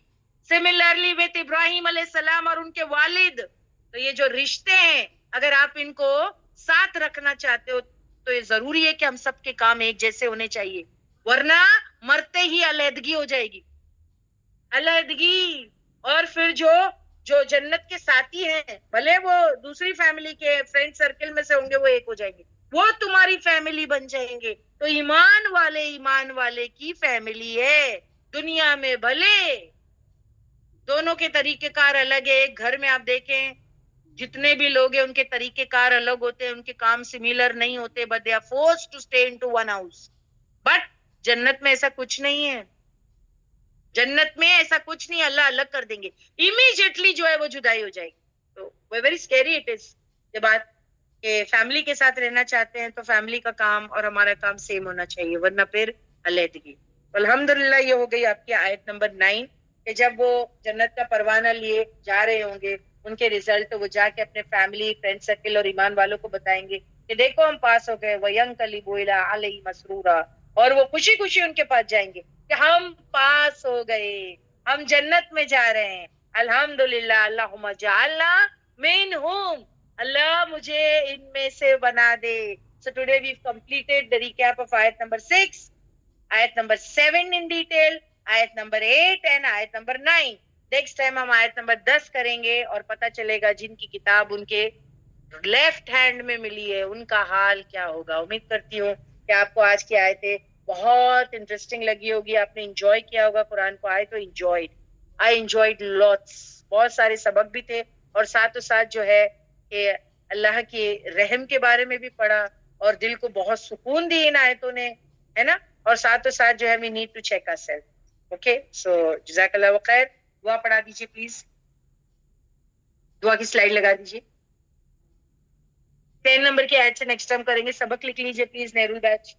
سملرلی وتھ ابراہیم علیہ السلام اور ان کے والد. تو یہ جو رشتے ہیں اگر آپ ان کو ساتھ رکھنا چاہتے ہو تو یہ ضروری ہے کہ ہم سب کے کام ایک جیسے ہونے چاہیے، ورنہ مرتے ہی علیحدگی ہو جائے گی. علیحدگی. اور پھر جو جو جنت کے ساتھی ہیں بھلے وہ دوسری فیملی کے فرینڈ سرکل میں سے ہوں گے وہ ایک ہو جائیں گے، وہ تمہاری فیملی بن جائیں گے. تو ایمان والے کی فیملی ہے. دنیا میں بھلے دونوں کے طریقہ کار الگ ہے. ایک گھر میں آپ دیکھیں جتنے بھی لوگ ہیں ان کے طریقہ کار الگ ہوتے ہیں، ان کے کام سملر نہیں ہوتے، but they are forced to stay into one house. But جنت میں ایسا کچھ نہیں ہے. جنت میں ایسا کچھ نہیں، اللہ الگ کر دیں گے امیجیٹلی جو ہے وہ جدائی ہو جائے گی. تو ویری اسکیری اٹ از یہ بات کہ فیملی کے ساتھ رہنا چاہتے ہیں تو فیملی کا کام اور ہمارا کام سیم ہونا چاہیے، ورنہ پھر علیحدگی. الحمدللہ یہ ہو گئی آپ کی آیت نمبر 9 کہ جب وہ جنت کا پروانہ لیے جا رہے ہوں گے ان کے ریزلٹ، تو وہ جا کے اپنے فیملی، فرینڈ سرکل اور ایمان والوں کو بتائیں گے کہ دیکھو ہم پاس ہو گئے. وَيَنْقَلِبُ إِلَىٰ أَهْلِهِ مَسْرُورًا، اور وہ خوشی خوشی ان کے پاس جائیں گے کہ ہم پاس ہو گئے، ہم جنت میں جا رہے ہیں. الحمدللہ. اللہم اجعلنا منہم، اللہ مجھے ان میں سے بنا دے. So today we've completed the recap of ayat number 6, ayat number 7 in detail, ayat number 8 and ayat number 9. Next time ہم آیت نمبر 10 کریں گے اور پتہ چلے گا جن کی کتاب ان کے لیفٹ ہینڈ میں ملی ہے ان کا حال کیا ہوگا. امید کرتی ہوں کہ آپ کو آج کی آیتیں بہت انٹرسٹنگ لگی ہوگی، آپ نے انجوائے کیا ہوگا قرآن کو. I enjoyed lotus. بہت سارے سبق بھی تھے اور ساتھ جو ہے کہ اللہ کے رحم کے بارے میں بھی پڑھا اور دل کو بہت سکون دی ان آیتوں نے، ہے نا. اور ساتھ جو ہے we need to check our self. Okay, so جزاک اللہ خیر. دعا پڑھا دیجیے پلیز، دعا کی سلائیڈ لگا دیجیے. 10 نمبر کی آیت سے نیکسٹ ٹائم کریں گے. سبق لکھ لیجیے please niraval batch.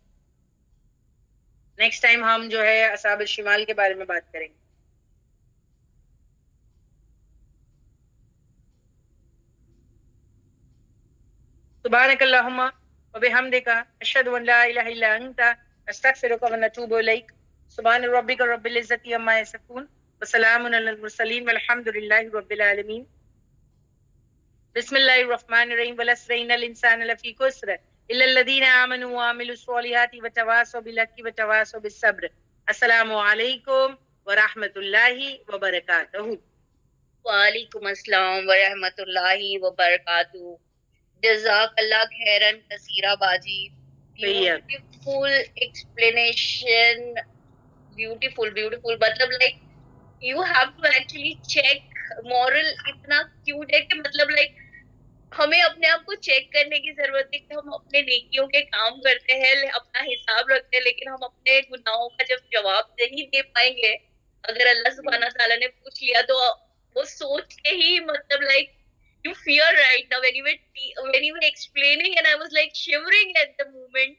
Next time ہم جو ہے اصحاب الشمال کے بارے میں بات کریں گے. سبحانک اللہم وبحمدک اشہد ان لا الہ الا انت استغفرک ونتوب الیک. سبحان ربک رب العزت عما یصفون وسلام علی المرسلین والحمد للہ رب العالمین. بسم اللہ الرحمن الرحیم. والعصر ان الانسان لفی خسر الا الذین آمنوا وعملوا الصالحات وتواصوا بالحق وتواصوا بالصبر. السلام علیکم ورحمۃ اللہ وبرکاتہ. وعلیکم السلام ورحمۃ اللہ وبرکاتہ. جزاک اللہ خیرن کثیرہ باجی. Beautiful explanation, beautiful. مطلب like you have to actually check. Moral اتنا کیوٹ ہے کہ مطلب لائک ہمیں اپنے آپ کو چیک کرنے کی ضرورت ہے کہ ہم اپنے نیکیوں کے کام کرتے ہیں، اپنا حساب رکھتے ہیں، لیکن ہم اپنے گناہوں کا جب جواب نہیں دے پائیں گے، اگر اللہ سبحانہ تعالیٰ نے پوچھ لیا تو وہ سوچ کے ہی مطلب like you fear right now when you were explaining and I was like shivering at the moment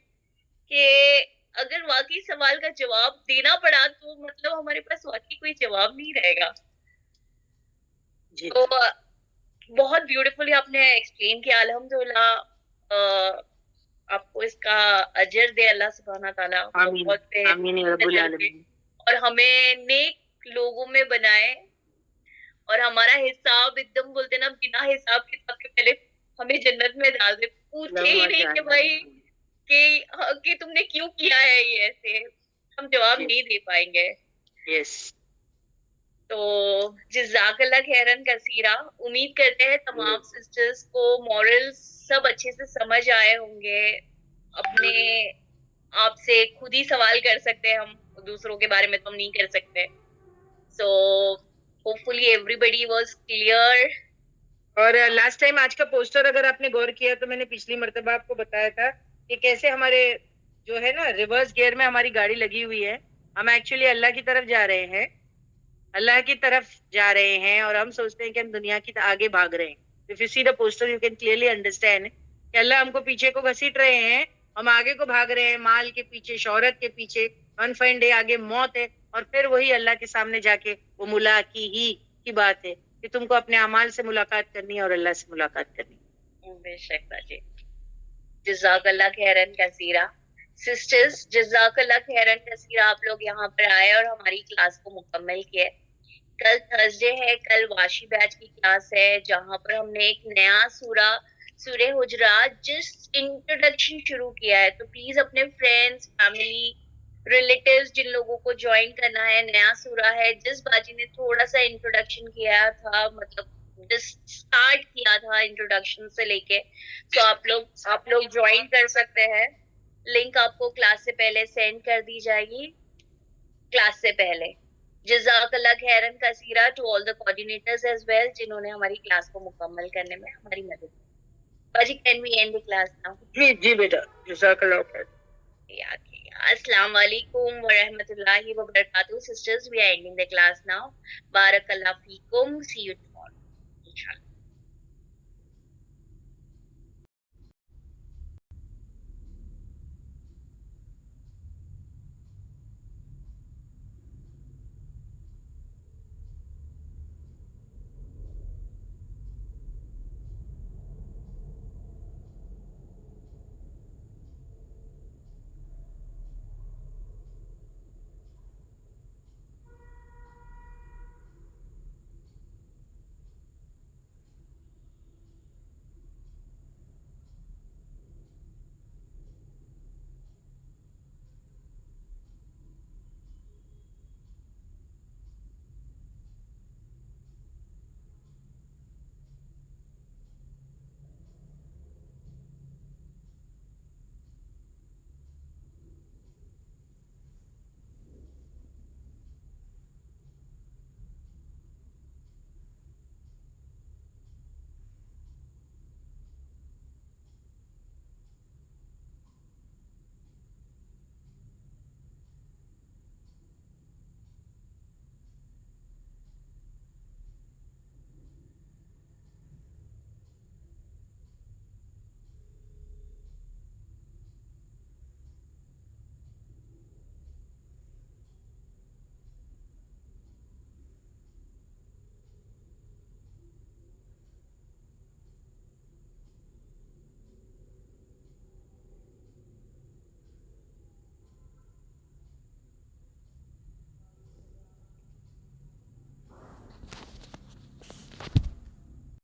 کہ اگر واقعی سوال کا جواب دینا پڑا تو مطلب ہمارے پاس واقعی کوئی جواب نہیں رہے گا. تو بہت بیوٹیفلی آپ نے ایکسپلین کیا. الحمدللہ آپ کو اس کا اجر دے اللہ سبحانہ تعالیٰ, اور ہمیں نیک لوگوں میں بنائے, اور ہمارا حساب ایک دم بولتے نا بنا حساب کتاب کے پہلے ہمیں جنت میں ڈال دے, پوچھے ہی نہیں کہ بھائی کہ تم نے کیوں کیا ہے یہ ایسے, ہم جواب نہیں دے پائیں گے. تو جزاک اللہ خیرن کثیرہ. امید کرتے ہیں تمام سسٹرز کو مورل سب اچھے سے سمجھ آئے ہوں گے. اپنے آپ سے خود ہی سوال کر سکتے ہیں ہم, دوسروں کے بارے میں تو ہم نہیں کر سکتے. So hopefully everybody was clear. اور لاسٹ ٹائم آج کا پوسٹر اگر آپ نے غور کیا تو میں نے پچھلی مرتبہ آپ کو بتایا تھا کہ کیسے ہمارے جو ہے نا ریورس گیئر میں ہماری گاڑی لگی ہوئی ہے. ہم ایکچولی اللہ کی طرف جا رہے ہیں, اللہ کی طرف جا رہے ہیں, اور ہم سوچتے ہیں کہ ہم دنیا کی آگے بھاگ رہے ہیں. If you see the poster, you can clearly understand کہ اللہ ہم کو پیچھے کو گھسیٹ رہے ہیں, ہم آگے کو بھاگ رہے ہیں, مال کے پیچھے, شہرت کے پیچھے. ون فائن ڈے آگے موت ہے, اور پھر وہی اللہ کے سامنے جا کے وہ ملاقات کی بات ہے کہ تم کو اپنے اعمال سے ملاقات کرنی ہے اور اللہ سے ملاقات کرنی ہے. بے شک باجی. جزاک اللہ خیرن کثیرہ. سسٹرز جزاک اللہ خیرن کثیرہ, آپ لوگ یہاں پر آئے اور ہماری کلاس کو مکمل کیے. کل تھرسڈے ہے, کل واشی بیچ کی کلاس ہے جہاں پر ہم نے ایک نیا سورہ حجرات جسٹ انٹروڈکشن شروع کیا ہے. تو پلیز اپنے فرینڈس, فیملی, ریلیٹیوز جن لوگوں کو جوائن کرنا ہے, نیا سورہ ہے. جس باجی نے تھوڑا سا انٹروڈکشن کیا تھا, مطلب اسٹارٹ کیا تھا انٹروڈکشن سے لے کے, تو آپ لوگ جوائن کر سکتے ہیں. لنک آپ کو کلاس سے پہلے سینڈ کر دی جائے گی, کلاس سے پہلے. جزاک اللہ خیرن کثیرہ to all the coordinators as well جنہوں نے ہماری کلاس کو مکمل کرنے میں ہماری مدد کی. باجی can we end the class now? جی بیٹا, جزاک اللہ خیر. السلام علیکم ورحمۃ اللہ وبرکاتہ. Sisters we are ending the class now. بارک اللہ فیکم. سی یو